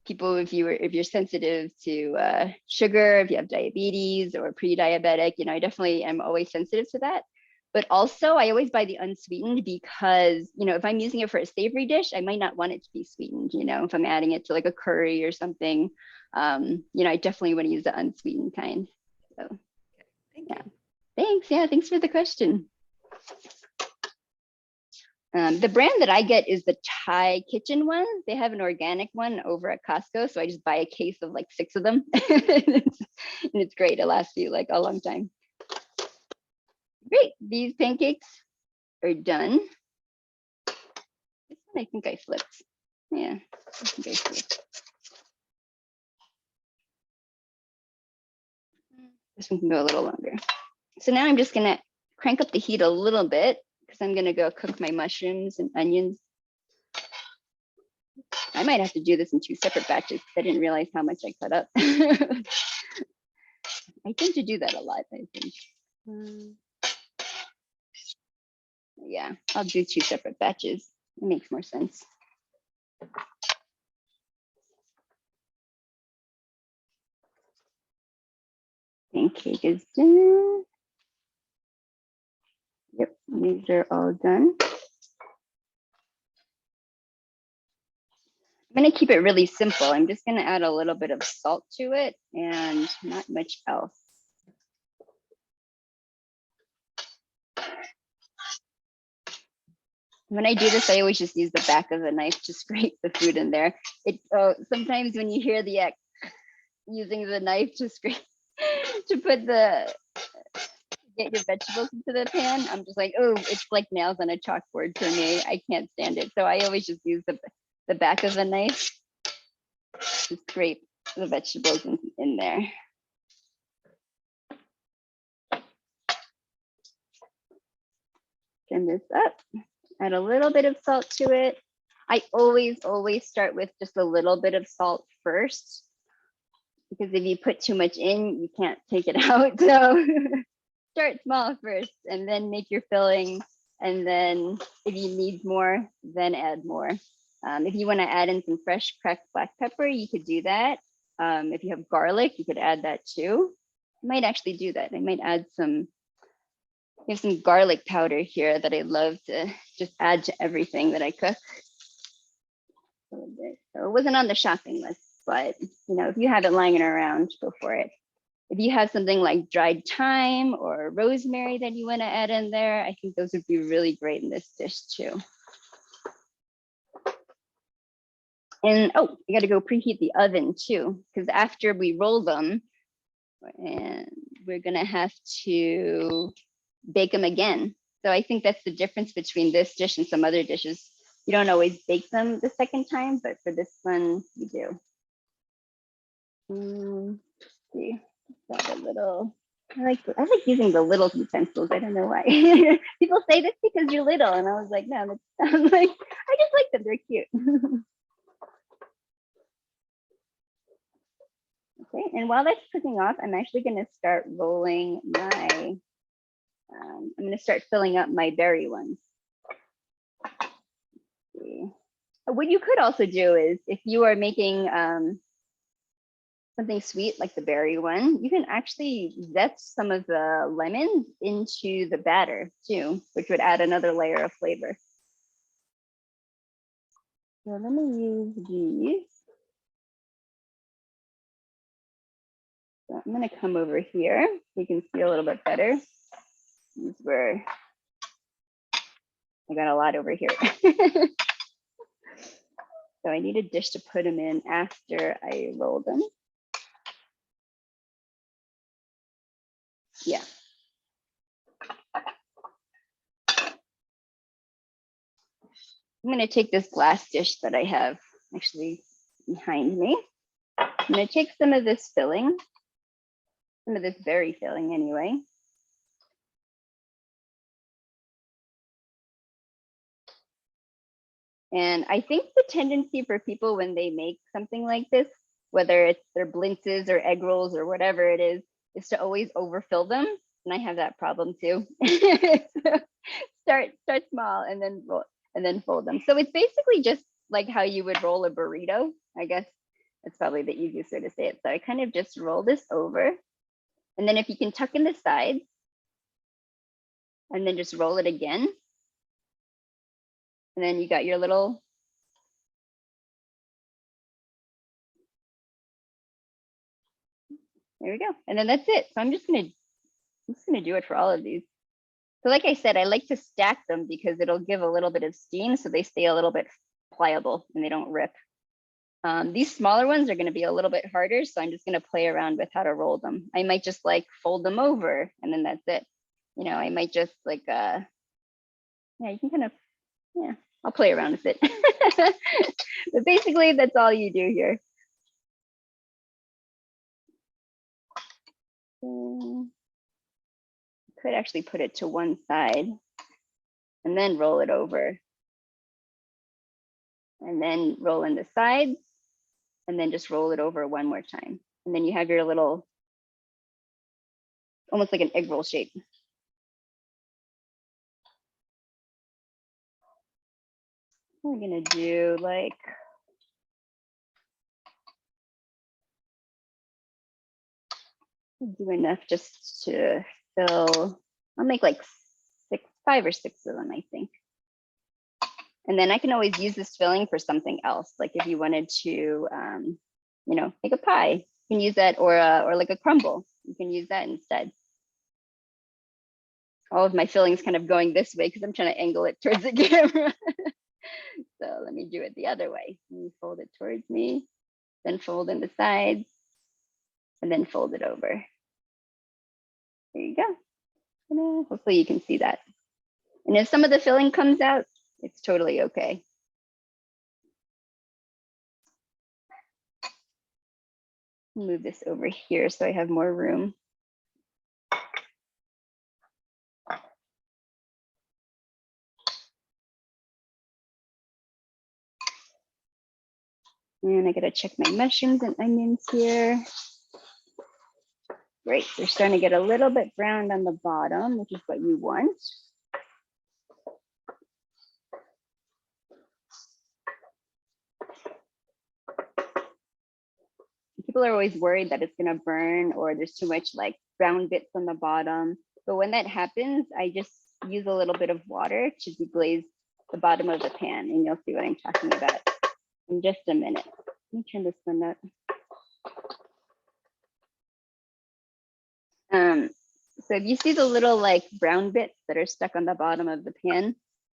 people if you're sensitive to sugar, if you have diabetes or pre-diabetic. You know, I definitely am always sensitive to that. But also, I always buy the unsweetened because, you know, if I'm using it for a savory dish, I might not want it to be sweetened. You know, if I'm adding it to like a curry or something, you know, I definitely want to use the unsweetened kind. So, Thank yeah, you. thanks. Yeah, thanks for the question. The brand that I get is the Thai Kitchen one. They have an organic one over at Costco. So I just buy a case of like 6 of them. And it's great. It lasts you like a long time. Great. These pancakes are done. This one I think I flipped. Yeah, I think I flipped. This one can go a little longer. So now I'm just gonna crank up the heat a little bit because I'm gonna go cook my mushrooms and onions. I might have to do this in 2 separate batches because I didn't realize how much I cut up. I tend to do that a lot, I think. Yeah, I'll do 2 separate batches. It makes more sense. Pancake is done. Yep, these are all done. I'm gonna keep it really simple. I'm just gonna add a little bit of salt to it and not much else. When I do this, I always just use the back of the knife to scrape the food in there. Sometimes when you hear the using the knife to scrape to put get your vegetables into the pan, I'm just like, oh, it's like nails on a chalkboard for me. I can't stand it. So I always just use the back of the knife to scrape the vegetables in there. Turn this up, add a little bit of salt to it. I always start with just a little bit of salt first, because if you put too much in, you can't take it out. So start small first and then make your filling. And then if you need more, then add more. If you want to add in some fresh cracked black pepper, you could do that. If you have garlic, you could add that too. I might actually do that. I might add some, I have some garlic powder here that I love to just add to everything that I cook. A little bit. So it wasn't on the shopping list, but you know, if you have it lying around, go for it. If you have something like dried thyme or rosemary that you want to add in there, I think those would be really great in this dish too. And oh, you got to go preheat the oven too, because after we roll them, and we're gonna have to bake them again. So I think that's the difference between this dish and some other dishes. You don't always bake them the second time, but for this one, you do. See, got a little. I like using the little utensils. I don't know why. People say this because you're little, and I was like, no, I'm like, I just like them. They're cute. Okay, and while that's cooking off, I'm actually going to start rolling my. I'm going to start filling up my berry ones. What you could also do is, if you are making something sweet like the berry one, you can actually zest some of the lemon into the batter too, which would add another layer of flavor. So let me use these. So I'm going to come over here so you can see a little bit better. These were, I got a lot over here. So I need a dish to put them in after I roll them. Yeah. I'm going to take this glass dish that I have actually behind me. I'm going to take some of this filling, some of this berry filling anyway. And I think the tendency for people when they make something like this, whether it's their blintzes or egg rolls or whatever it is to always overfill them. And I have that problem too. So start small and then roll and then fold them. So it's basically just like how you would roll a burrito. I guess that's probably the easiest way to say it. So I kind of just roll this over. And then if you can tuck in the sides and then just roll it again. And then you got your little, there we go. And then that's it. So I'm just gonna do it for all of these. So like I said, I like to stack them because it'll give a little bit of steam so they stay a little bit pliable and they don't rip. These smaller ones are going to be a little bit harder, so I'm just going to play around with how to roll them. I might just like fold them over and then that's it. You know, I might just like, yeah, you can kind of, yeah, I'll play around with it. But basically, that's all you do here. Could actually put it to one side and then roll it over. And then roll in the sides and then just roll it over one more time. And then you have your little, almost like an egg roll shape. We're gonna do like, do enough just to fill, I'll make like 5 or 6 of them, I think. And then I can always use this filling for something else. Like if you wanted to, you know, make a pie, you can use that, or like a crumble, you can use that instead. All of my fillings kind of going this way because I'm trying to angle it towards the camera. So let me do it the other way. Let me fold it towards me, then fold in the sides, and then fold it over. There you go. Hopefully you can see that. And if some of the filling comes out, it's totally okay. Move this over here so I have more room. And I gotta check my mushrooms and onions here. Great, they're starting to get a little bit browned on the bottom, which is what you want. People are always worried that it's gonna burn or there's too much like brown bits on the bottom. But when that happens, I just use a little bit of water to deglaze the bottom of the pan, and you'll see what I'm talking about in just a minute. Let me turn this one up. So if you see the little like brown bits that are stuck on the bottom of the pan,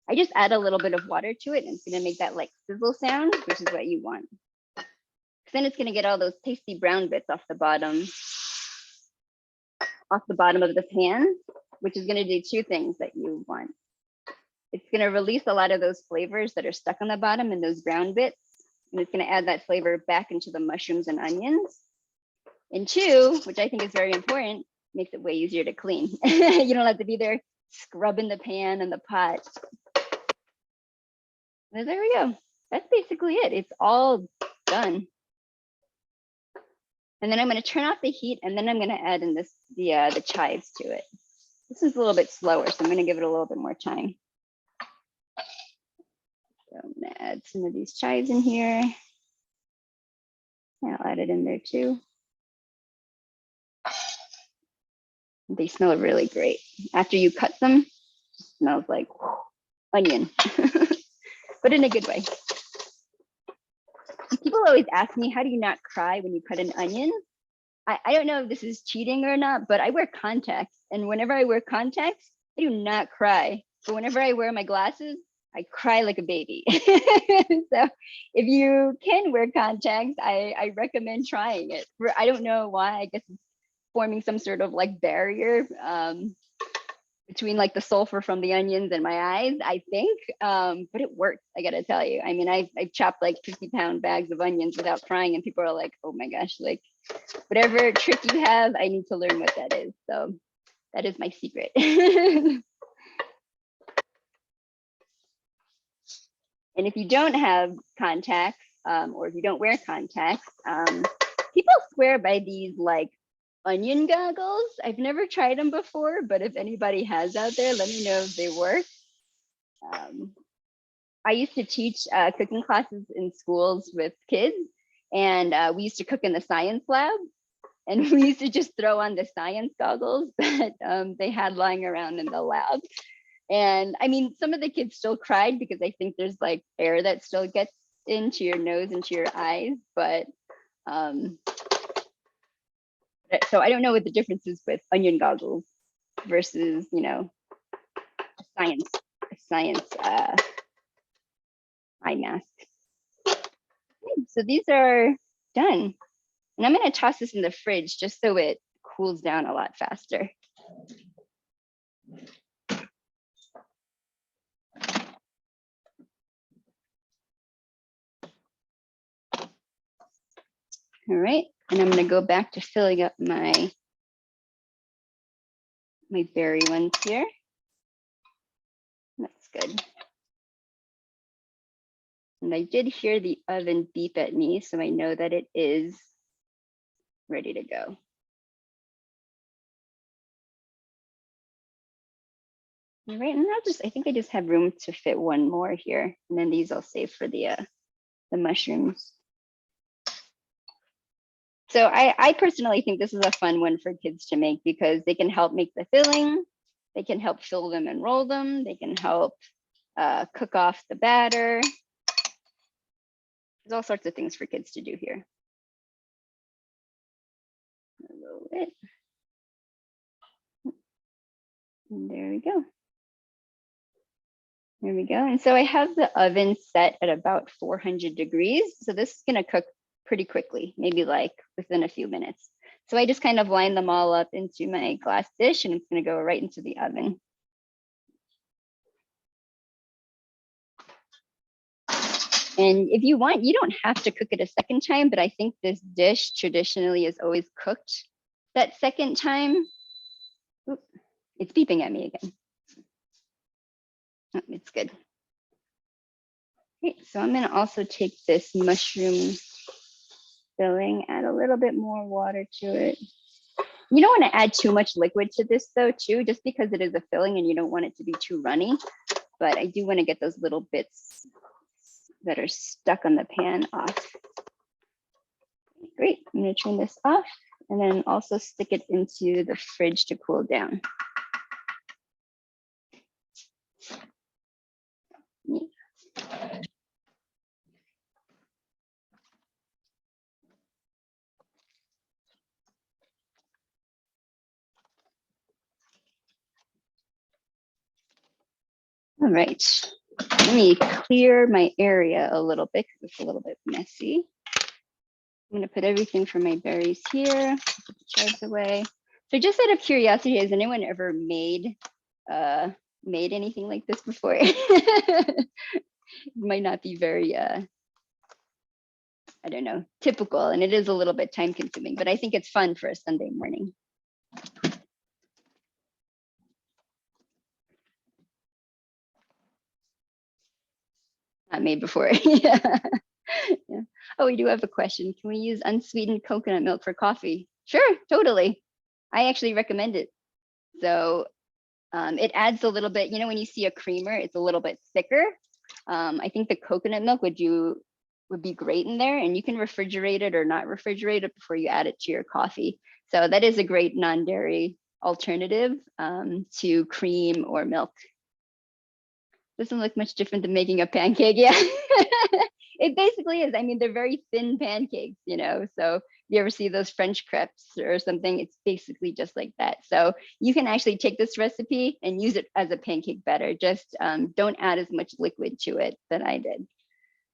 I just add a little bit of water to it and it's gonna make that like sizzle sound, which is what you want. Then it's gonna get all those tasty brown bits off the bottom of the pan, which is gonna do 2 things that you want. It's gonna release a lot of those flavors that are stuck on the bottom and those brown bits, and it's gonna add that flavor back into the mushrooms and onions. And 2, which I think is very important, makes it way easier to clean. You don't have to be there scrubbing the pan and the pot. And there we go. That's basically it. It's all done. And then I'm going to turn off the heat, and then I'm going to add in the chives to it. This is a little bit slower, so I'm going to give it a little bit more time. So I'm going to add some of these chives in here. I'll add it in there too. They smell really great. After you cut them, it smells like onion, but in a good way. People always ask me, how do you not cry when you cut an onion? I don't know if this is cheating or not, but I wear contacts. And whenever I wear contacts, I do not cry. But whenever I wear my glasses, I cry like a baby. So if you can wear contacts, I recommend trying it. I don't know why, I guess it's forming some sort of like barrier between like the sulfur from the onions and my eyes, I think, but it works, I gotta tell you. I mean, I've chopped like 50-pound bags of onions without crying, and people are like, oh my gosh, like whatever trick you have, I need to learn what that is. So that is my secret. And if you don't have contacts, or if you don't wear contacts, people swear by these like onion goggles. I've never tried them before, but if anybody has out there, let me know if they work. I used to teach cooking classes in schools with kids, and we used to cook in the science lab, and we used to just throw on the science goggles that they had lying around in the lab. And I mean, some of the kids still cried because I think there's like air that still gets into your nose and to your eyes, but so I don't know what the difference is with onion goggles versus, you know, science eye mask. Okay, so these are done. And I'm going to toss this in the fridge just so it cools down a lot faster. All right, and I'm going to go back to filling up my berry ones here. That's good. And I did hear the oven beep at me, so I know that it is ready to go. All right, and I think I just have room to fit one more here, and then these I'll save for the mushrooms. So I personally think this is a fun one for kids to make because they can help make the filling, they can help fill them and roll them, they can help cook off the batter. There's all sorts of things for kids to do here. Roll it. And there we go. There we go. And so I have the oven set at about 400 degrees. So this is going to cook pretty quickly, maybe like within a few minutes. So I just kind of line them all up into my glass dish and it's going to go right into the oven. And if you want, you don't have to cook it a second time, but I think this dish traditionally is always cooked that second time. Oop, it's beeping at me again. Oh, it's good. Okay, so I'm going to also take this mushroom filling, add a little bit more water to it. You don't want to add too much liquid to this though, too, just because it is a filling and you don't want it to be too runny. But I do want to get those little bits that are stuck on the pan off. Great, I'm going to turn this off and then also stick it into the fridge to cool down. All right, let me clear my area a little bit because it's a little bit messy. I'm going to put everything from my berries here, put the chives away. So just out of curiosity, has anyone ever made anything like this before? It might not be very, I don't know, typical, and it is a little bit time consuming, but I think it's fun for a Sunday morning. Not made before. Yeah. Yeah. Oh, we do have a question. Can we use unsweetened coconut milk for coffee? Sure, totally. I actually recommend it. So it adds a little bit, you know, when you see a creamer, it's a little bit thicker. I think the coconut milk would be great in there, and you can refrigerate it or not refrigerate it before you add it to your coffee. So that is a great non-dairy alternative to cream or milk. Doesn't look much different than making a pancake. Yeah, it basically is. I mean, they're very thin pancakes, you know, so you ever see those French crepes or something, it's basically just like that. So you can actually take this recipe and use it as a pancake batter. Just don't add as much liquid to it that I did.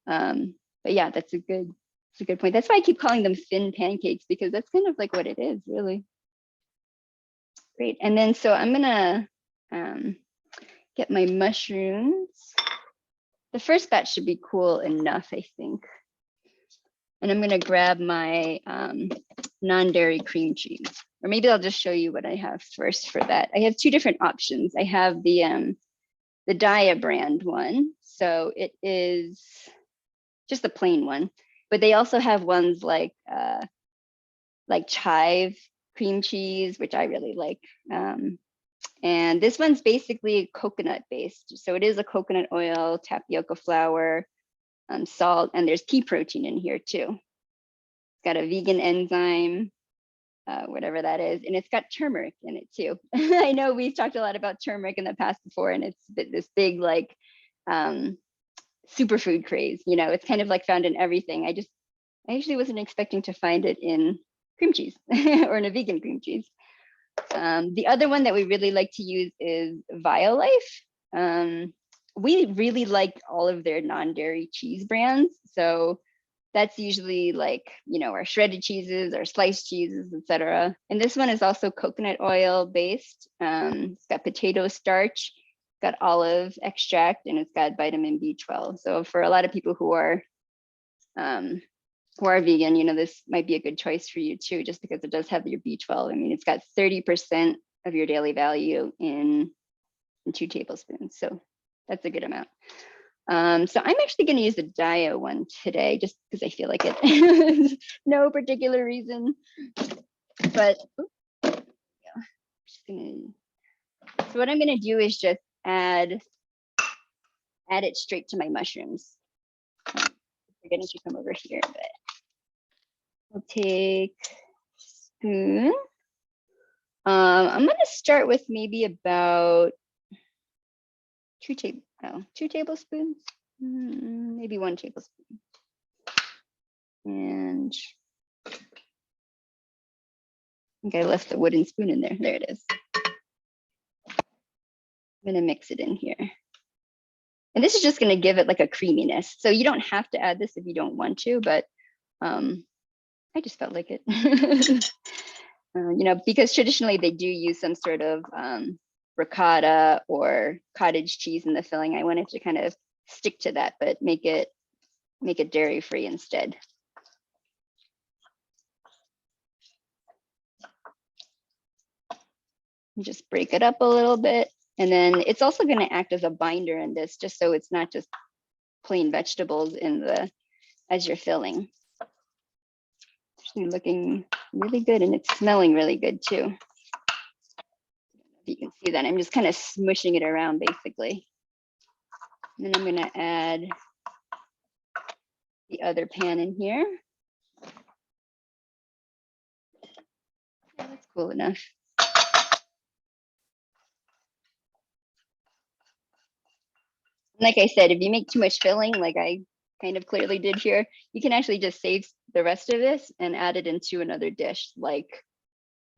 But yeah, that's a good point. That's why I keep calling them thin pancakes, because that's kind of like what it is, really. Great. And then so I'm gonna get my mushrooms. The first batch should be cool enough, I think. And I'm gonna grab my non-dairy cream cheese, or maybe I'll just show you what I have first for that. I have two different options. I have the Daya brand one. So it is just a plain one, but they also have ones like chive cream cheese, which I really like. And this one's basically coconut based. So it is a coconut oil, tapioca flour, salt, and there's pea protein in here too. It's got a vegan enzyme, whatever that is, and it's got turmeric in it too. I know we've talked a lot about turmeric in the past before, and it's this big like superfood craze. You know, it's kind of like found in everything. I actually wasn't expecting to find it in cream cheese or in a vegan cream cheese. The other one that we really like to use is Violife. We really like all of their non-dairy cheese brands. So that's usually like, our shredded cheeses, our sliced cheeses, etc. And this one is also coconut oil based. It's got potato starch, got olive extract, and it's got vitamin B12. So for a lot of people who are vegan, this might be a good choice for you too, just because it does have your B12. I mean, it's got 30% of your daily value in 2 tablespoons. So that's a good amount. So I'm actually going to use the Dio one today, just because I feel like it. No particular reason, but yeah. So what I'm going to do is just add it straight to my mushrooms. We're going to come over here, but I'll take a spoon. I'm going to start with maybe about 2 tablespoons, maybe 1 tablespoon. And I think I left the wooden spoon in there. There it is. I'm gonna mix it in here. And this is just gonna give it like a creaminess. So you don't have to add this if you don't want to, but I just felt like it. Because traditionally they do use some sort of ricotta or cottage cheese in the filling. I wanted to kind of stick to that, but make it dairy free instead. Just break it up a little bit. And then it's also going to act as a binder in this, just so it's not just plain vegetables as you're filling. Actually looking really good, and it's smelling really good too. You can see that I'm just kind of smushing it around basically. And then I'm going to add the other pan in here. Yeah, that's cool enough. Like I said, if you make too much filling, like I kind of clearly did here, you can actually just save the rest of this and add it into another dish. Like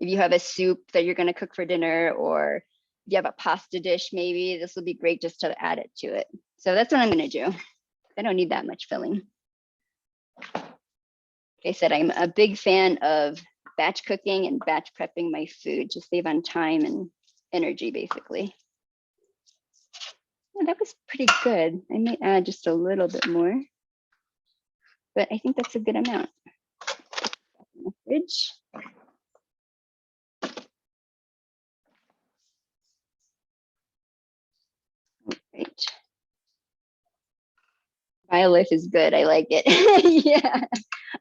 if you have a soup that you're going to cook for dinner, or if you have a pasta dish, maybe this will be great just to add it to it. So that's what I'm going to do. I don't need that much filling. Like I said, I'm a big fan of batch cooking and batch prepping my food to save on time and energy, basically. Oh, that was pretty good. I may add just a little bit more, but I think that's a good amount. In the fridge. Right. BioLife is good. I like it. Yeah,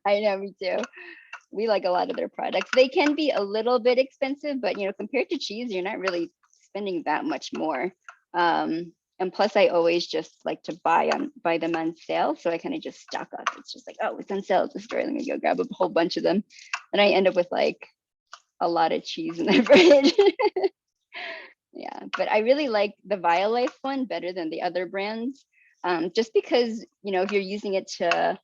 I know, me too. We like a lot of their products. They can be a little bit expensive, but compared to cheese, you're not really spending that much more. And plus, I always just like to buy them on sale. So I kind of just stock up. It's just like, oh, it's on sale at the store. Let me go grab a whole bunch of them. And I end up with like a lot of cheese in the fridge. Yeah, but I really like the BioLife one better than the other brands. Just because, if you're using it to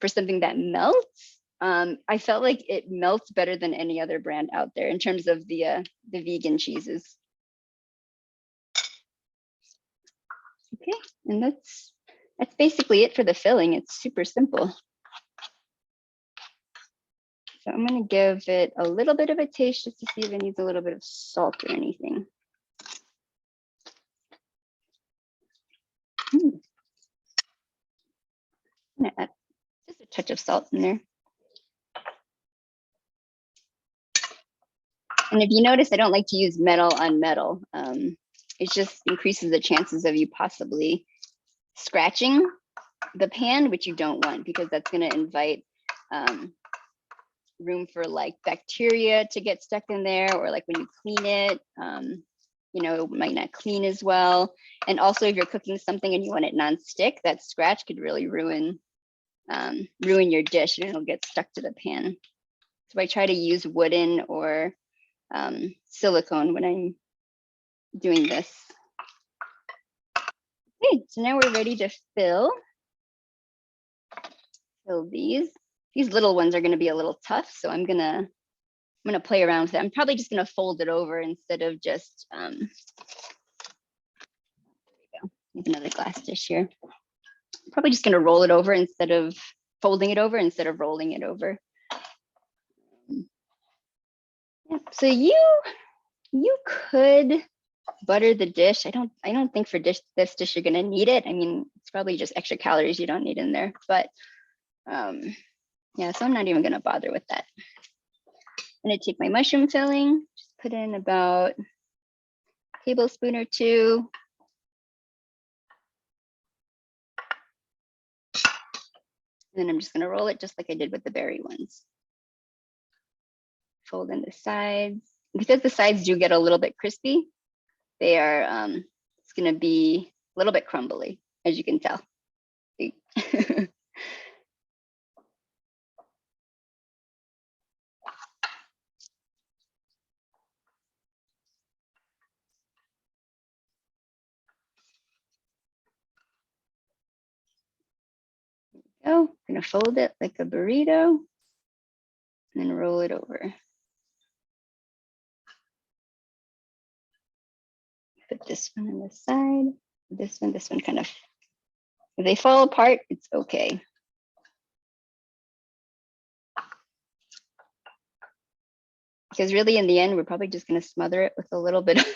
for something that melts, I felt like it melts better than any other brand out there in terms of the vegan cheeses. Okay, and that's basically it for the filling. It's super simple. So I'm going to give it a little bit of a taste just to see if it needs a little bit of salt or anything. I'm going to add just a touch of salt in there. And if you notice, I don't like to use metal on metal. It just increases the chances of you possibly scratching the pan, which you don't want, because that's going to invite room for like bacteria to get stuck in there, or like when you clean it, it might not clean as well. And also, if you're cooking something and you want it non-stick, that scratch could really ruin your dish, and it'll get stuck to the pan. So I try to use wooden or silicone when I'm doing this. Okay, so now we're ready to fill these. These little ones are going to be a little tough, so I'm gonna play around with it. I'm probably just gonna fold it over instead of just Use another glass dish here. Probably just gonna roll it over instead of folding it over instead of rolling it over. Yep. So you could butter the dish. I don't think for this dish you're gonna need it. I mean, it's probably just extra calories you don't need in there. But yeah, so I'm not even gonna bother with that. I'm gonna take my mushroom filling, just put in about a tablespoon or two. And then I'm just gonna roll it just like I did with the berry ones. Fold in the sides. Because the sides do get a little bit crispy, they are, it's gonna be a little bit crumbly, as you can tell. I'm gonna fold it like a burrito and then roll it over. Put this one on the side, this one kind of, if they fall apart, it's okay. Because really in the end, we're probably just gonna smother it with a little bit of,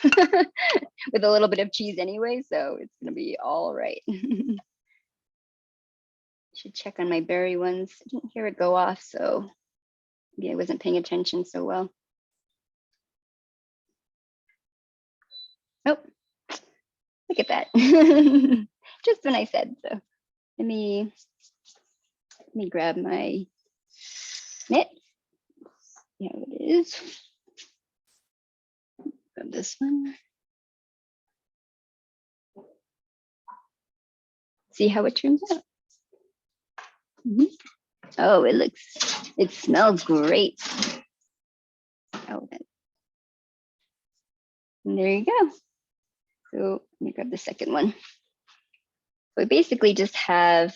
with a little bit of cheese anyway, so it's gonna be all right. Should check on my berry ones. I didn't hear it go off, so maybe I wasn't paying attention so well. Oh, look at that. Just when I said so. Let me grab my mitt. Here it is. Grab this one. See how it turns out. Oh, it smells great. Oh, and there you go. So let me grab the second one. So I basically just I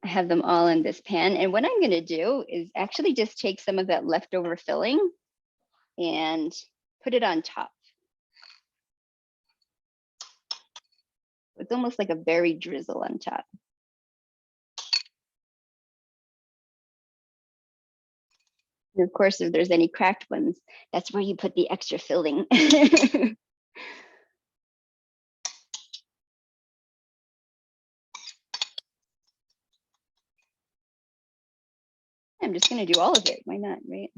have them all in this pan. And what I'm gonna do is actually just take some of that leftover filling and put it on top. It's almost like a berry drizzle on top. And of course, if there's any cracked ones, that's where you put the extra filling. I'm just gonna do all of it. Why not, right?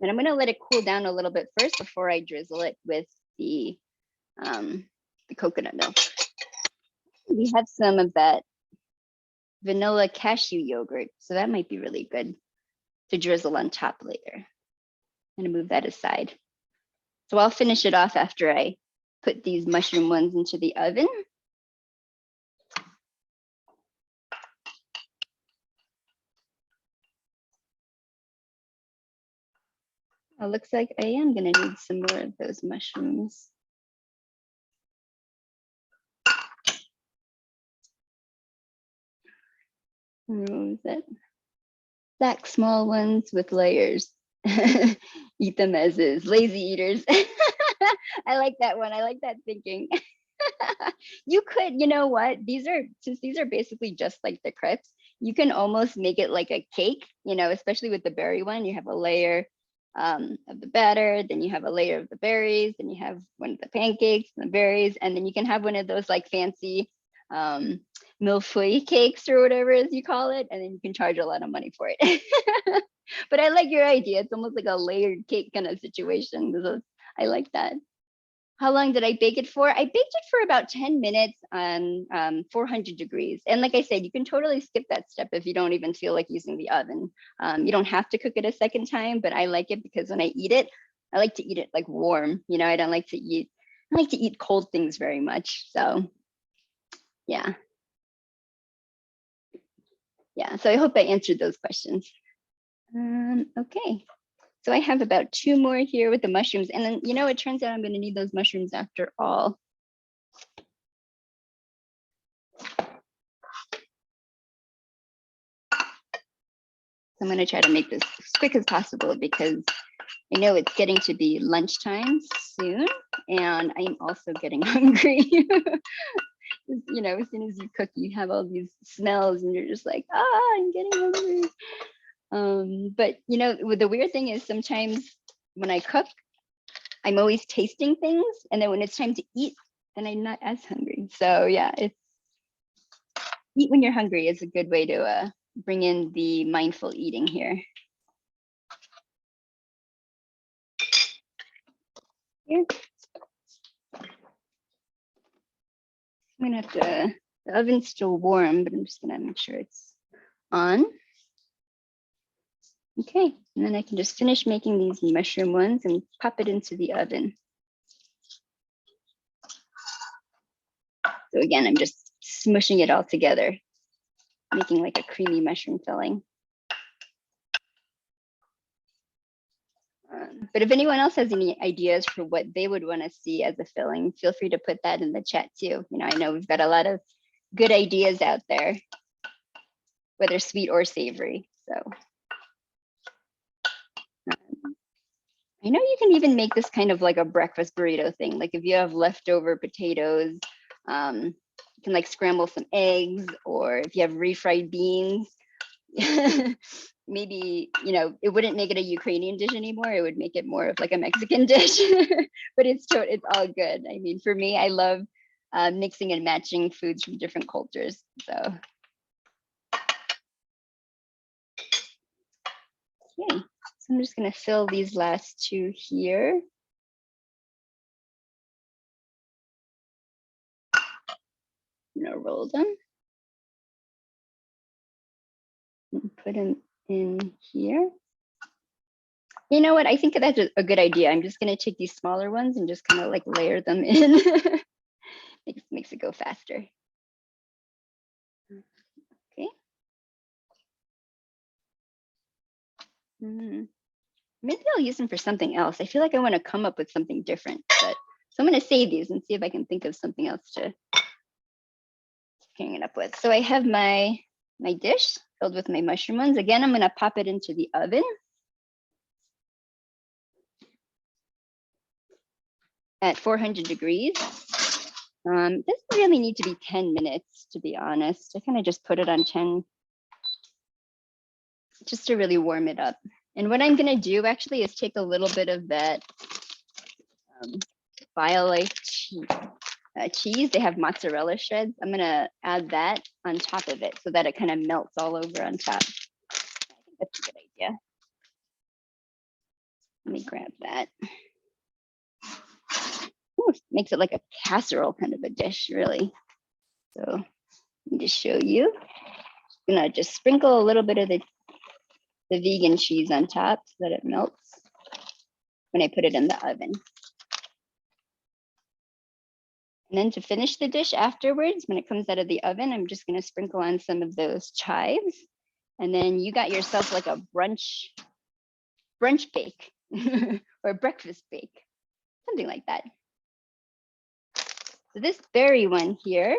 And I'm gonna let it cool down a little bit first before I drizzle it with the coconut milk. We have some of that vanilla cashew yogurt, so that might be really good to drizzle on top later. I'm gonna move that aside. So I'll finish it off after I put these mushroom ones into the oven. It looks like I am gonna need some more of those mushrooms. Remove that. Stack small ones with layers. Eat them as is. Lazy eaters. I like that one. I like that thinking. You could, you know what? Since these are basically just like the crepes, you can almost make it like a cake, you know, especially with the berry one. You have a layer of the batter, then you have a layer of the berries, then you have one of the pancakes and the berries, and then you can have one of those like fancy millefeuille cakes or whatever as you call it, and then you can charge a lot of money for it. But I like your idea. It's almost like a layered cake kind of situation. I like that. How long did I bake it for? I baked it for about 10 minutes on 400 degrees. And like I said, you can totally skip that step if you don't even feel like using the oven. You don't have to cook it a second time, but I like it because when I eat it, I like to eat it like warm. You know, I like to eat cold things very much. So yeah. Yeah, so I hope I answered those questions. Okay. So I have about 2 more here with the mushrooms. And then, you know, it turns out I'm going to need those mushrooms after all. So I'm going to try to make this as quick as possible because I know it's getting to be lunchtime soon, and I'm also getting hungry. You know, as soon as you cook, you have all these smells, and you're just like, I'm getting hungry. But you know, the weird thing is sometimes when I cook, I'm always tasting things, and then when it's time to eat, then I'm not as hungry. So yeah, it's eat when you're hungry is a good way to bring in the mindful eating here. Here. I'm gonna have to, the oven's still warm, but I'm just gonna make sure it's on. Okay, and then I can just finish making these mushroom ones and pop it into the oven. So again, I'm just smushing it all together, making like a creamy mushroom filling. But if anyone else has any ideas for what they would want to see as a filling, feel free to put that in the chat too. You know, I know we've got a lot of good ideas out there, whether sweet or savory. So I know you can even make this kind of like a breakfast burrito thing. Like if you have leftover potatoes, you can like scramble some eggs, or if you have refried beans, maybe, you know, it wouldn't make it a Ukrainian dish anymore. It would make it more of like a Mexican dish, but it's all good. I mean, for me, I love mixing and matching foods from different cultures. So, okay. So I'm just gonna fill these last two here. I'm gonna roll them and put them in here. You know what? I think that's a good idea. I'm just going to take these smaller ones and just kind of like layer them in. It makes it go faster. Okay. Maybe I'll use them for something else. I feel like I want to come up with something different, but so I'm going to save these and see if I can think of something else to hang it up with. So I have my dish filled with my mushroom ones. Again, I'm going to pop it into the oven at 400 degrees. It doesn't really need to be 10 minutes, to be honest. I kind of just put it on 10 just to really warm it up. And what I'm going to do actually is take a little bit of that BioLife cheese. They have mozzarella shreds. I'm going to add that on top of it so that it kind of melts all over on top. I think that's a good idea. Let me grab that. Ooh, makes it like a casserole kind of a dish, really. So let me just show you. I'm going to just sprinkle a little bit of the vegan cheese on top so that it melts when I put it in the oven. And then to finish the dish afterwards, when it comes out of the oven, I'm just going to sprinkle on some of those chives. And then you got yourself like a brunch bake or breakfast bake, something like that. So this berry one here,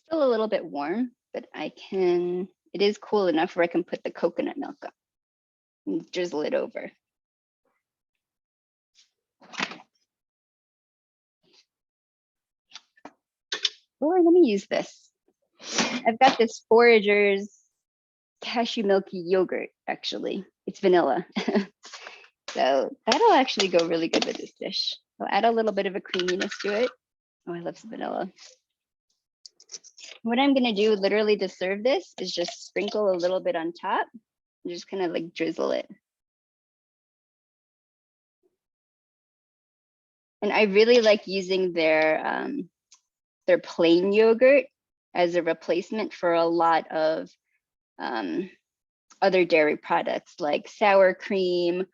still a little bit warm, but it is cool enough where I can put the coconut milk up and drizzle it over. Or let me use this. I've got this Forager's cashew milky yogurt, actually. It's vanilla. So that'll actually go really good with this dish. I'll add a little bit of a creaminess to it. Oh, I love some vanilla. What I'm gonna do literally to serve this is just sprinkle a little bit on top and just kind of like drizzle it. And I really like using their plain yogurt as a replacement for a lot of other dairy products like sour cream,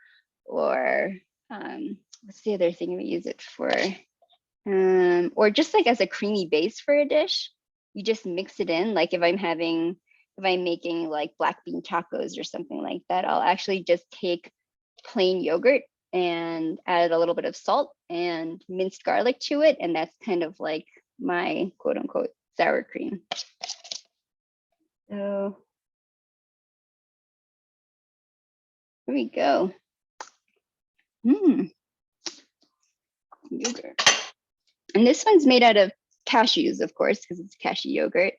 or what's the other thing we use it for? Or just like as a creamy base for a dish. You just mix it in. Like if I'm making like black bean tacos or something like that, I'll actually just take plain yogurt and add a little bit of salt and minced garlic to it. And that's kind of like my quote unquote sour cream. So here we go. Yogurt. And this one's made out of cashews, of course, because it's cashew yogurt.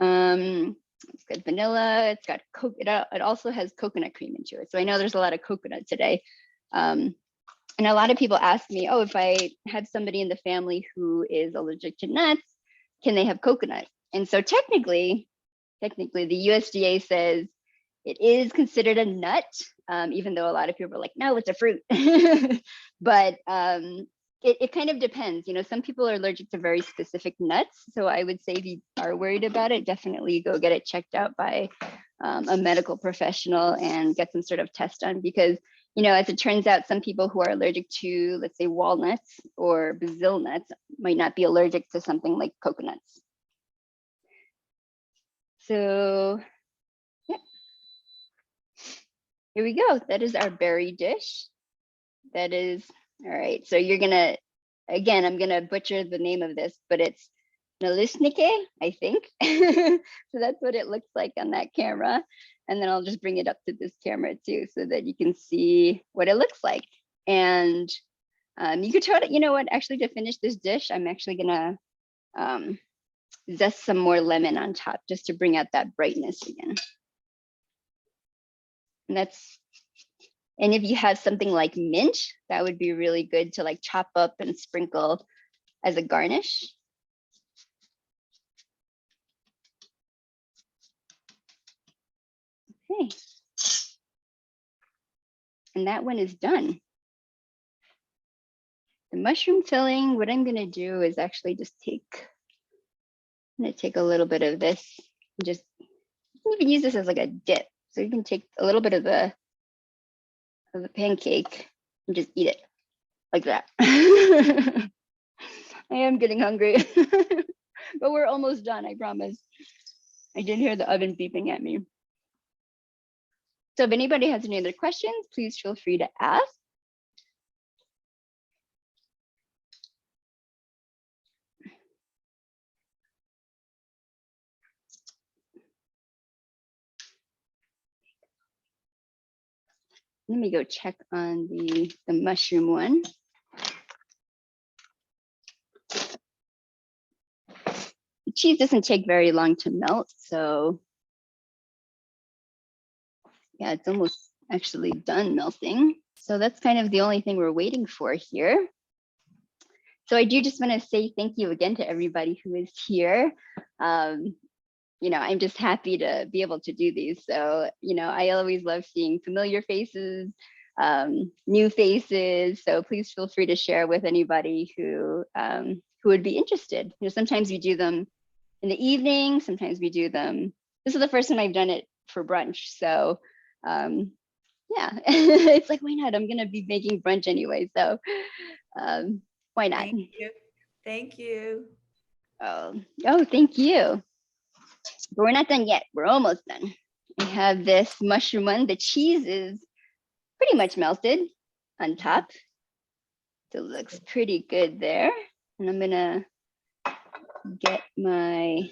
It's got vanilla, it's got coconut, it also has coconut cream into it. So I know there's a lot of coconut today. And a lot of people ask me, oh, if I have somebody in the family who is allergic to nuts, can they have coconut? And so technically the USDA says it is considered a nut, even though a lot of people are like, no, it's a fruit. But it kind of depends. You know, some people are allergic to very specific nuts. So I would say if you are worried about it, definitely go get it checked out by a medical professional and get some sort of test done. Because, you know, as it turns out, some people who are allergic to, let's say, walnuts or Brazil nuts might not be allergic to something like coconuts. So yeah, here we go. That is our berry dish. That is, all right. So you're gonna, again, I'm gonna butcher the name of this, but it's Nalysnyky, I think. So that's what it looks like on that camera. And then I'll just bring it up to this camera too, so that you can see what it looks like. And you could try to, you know what, actually to finish this dish, I'm actually gonna zest some more lemon on top just to bring out that brightness again. And that's, and if you have something like mint, that would be really good to like chop up and sprinkle as a garnish. Okay. And that one is done. The mushroom filling, what I'm gonna do is actually just take, I'm gonna take a little bit of this and just, you can use this as like a dip. So you can take a little bit of the pancake and just eat it like that. I am getting hungry, but we're almost done, I promise. I didn't hear the oven beeping at me. So if anybody has any other questions, please feel free to ask. Let me go check on the mushroom one. The cheese doesn't take very long to melt, so yeah, it's almost actually done melting. So that's kind of the only thing we're waiting for here. So I do just want to say thank you again to everybody who is here. You know, I'm just happy to be able to do these. So, you know, I always love seeing familiar faces, new faces. So please feel free to share with anybody who would be interested. You know, sometimes we do them in the evening, sometimes we do them. This is the first time I've done it for brunch. So yeah, it's like, why not? I'm gonna be making brunch anyway. So why not? Thank you. Thank you. Oh, thank you. But we're not done yet. We're almost done. I have this mushroom one. The cheese is pretty much melted on top. So it looks pretty good there. And I'm gonna get my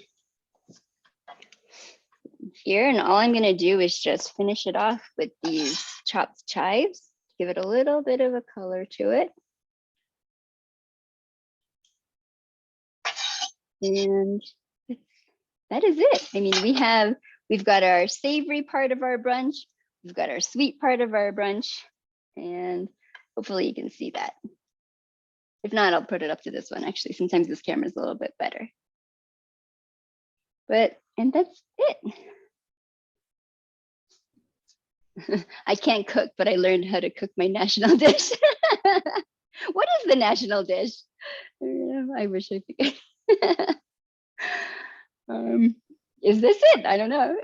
here. And all I'm gonna do is just finish it off with these chopped chives. Give it a little bit of a color to it. And that is it. I mean, we've got our savory part of our brunch, we've got our sweet part of our brunch, and hopefully you can see that. If not, I'll put it up to this one. Actually, sometimes this camera is a little bit better. And that's it. I can't cook, but I learned how to cook my national dish. What is the national dish? I wish I figured. Is this it? I don't know.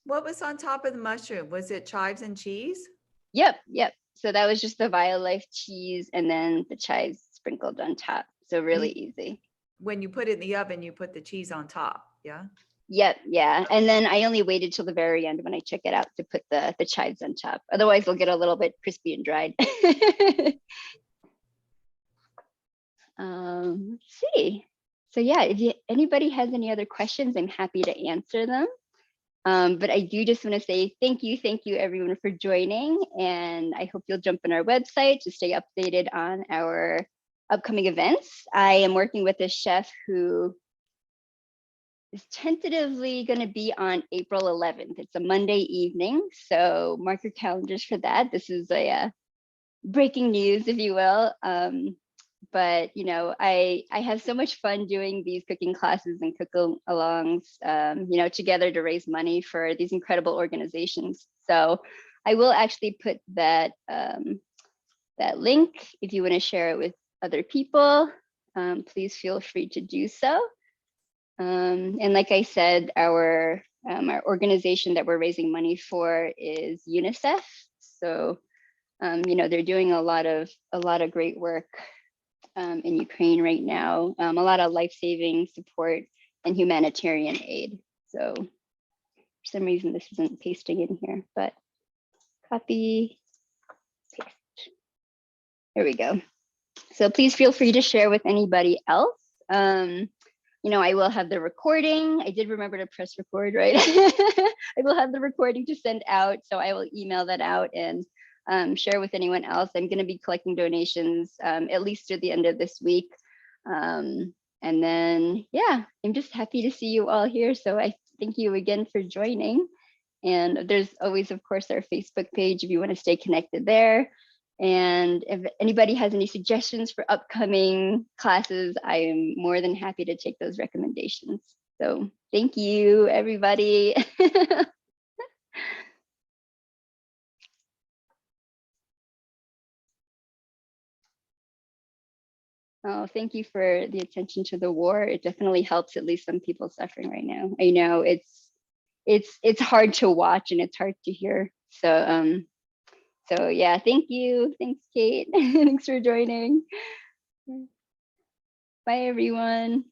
What was on top of the mushroom? Was it chives and cheese? Yep. So that was just the Violife cheese and then the chives sprinkled on top. So really easy. When you put it in the oven, you put the cheese on top, yeah? Yep, yeah. And then I only waited till the very end when I check it out to put the chives on top. Otherwise, they'll get a little bit crispy and dried. Let's see. So yeah, if anybody has any other questions, I'm happy to answer them. But I do just want to say thank you everyone for joining, and I hope you'll jump on our website to stay updated on our upcoming events. I am working with a chef who is tentatively going to be on April 11th. It's a Monday evening, so mark your calendars for that. This is a breaking news, if you will. But I have so much fun doing these cooking classes and cook-alongs, together to raise money for these incredible organizations. So I will actually put that that link if you want to share it with other people. Please feel free to do so. And like I said, our organization that we're raising money for is UNICEF. So they're doing a lot of great work in Ukraine right now, a lot of life-saving support and humanitarian aid. So for some reason this isn't pasting in here, but copy, paste. There we go. So please feel free to share with anybody else. I will have the recording. I did remember to press record, right? I will have the recording to send out. So I will email that out and share with anyone else. I'm going to be collecting donations at least through the end of this week. And then, yeah, I'm just happy to see you all here. So I thank you again for joining. And there's always, of course, our Facebook page if you want to stay connected there. And if anybody has any suggestions for upcoming classes, I am more than happy to take those recommendations. So thank you, everybody. Oh, thank you for the attention to the war. It definitely helps at least some people suffering right now. I know it's hard to watch and it's hard to hear. So yeah, thank you. Thanks, Kate. Thanks for joining. Bye, everyone.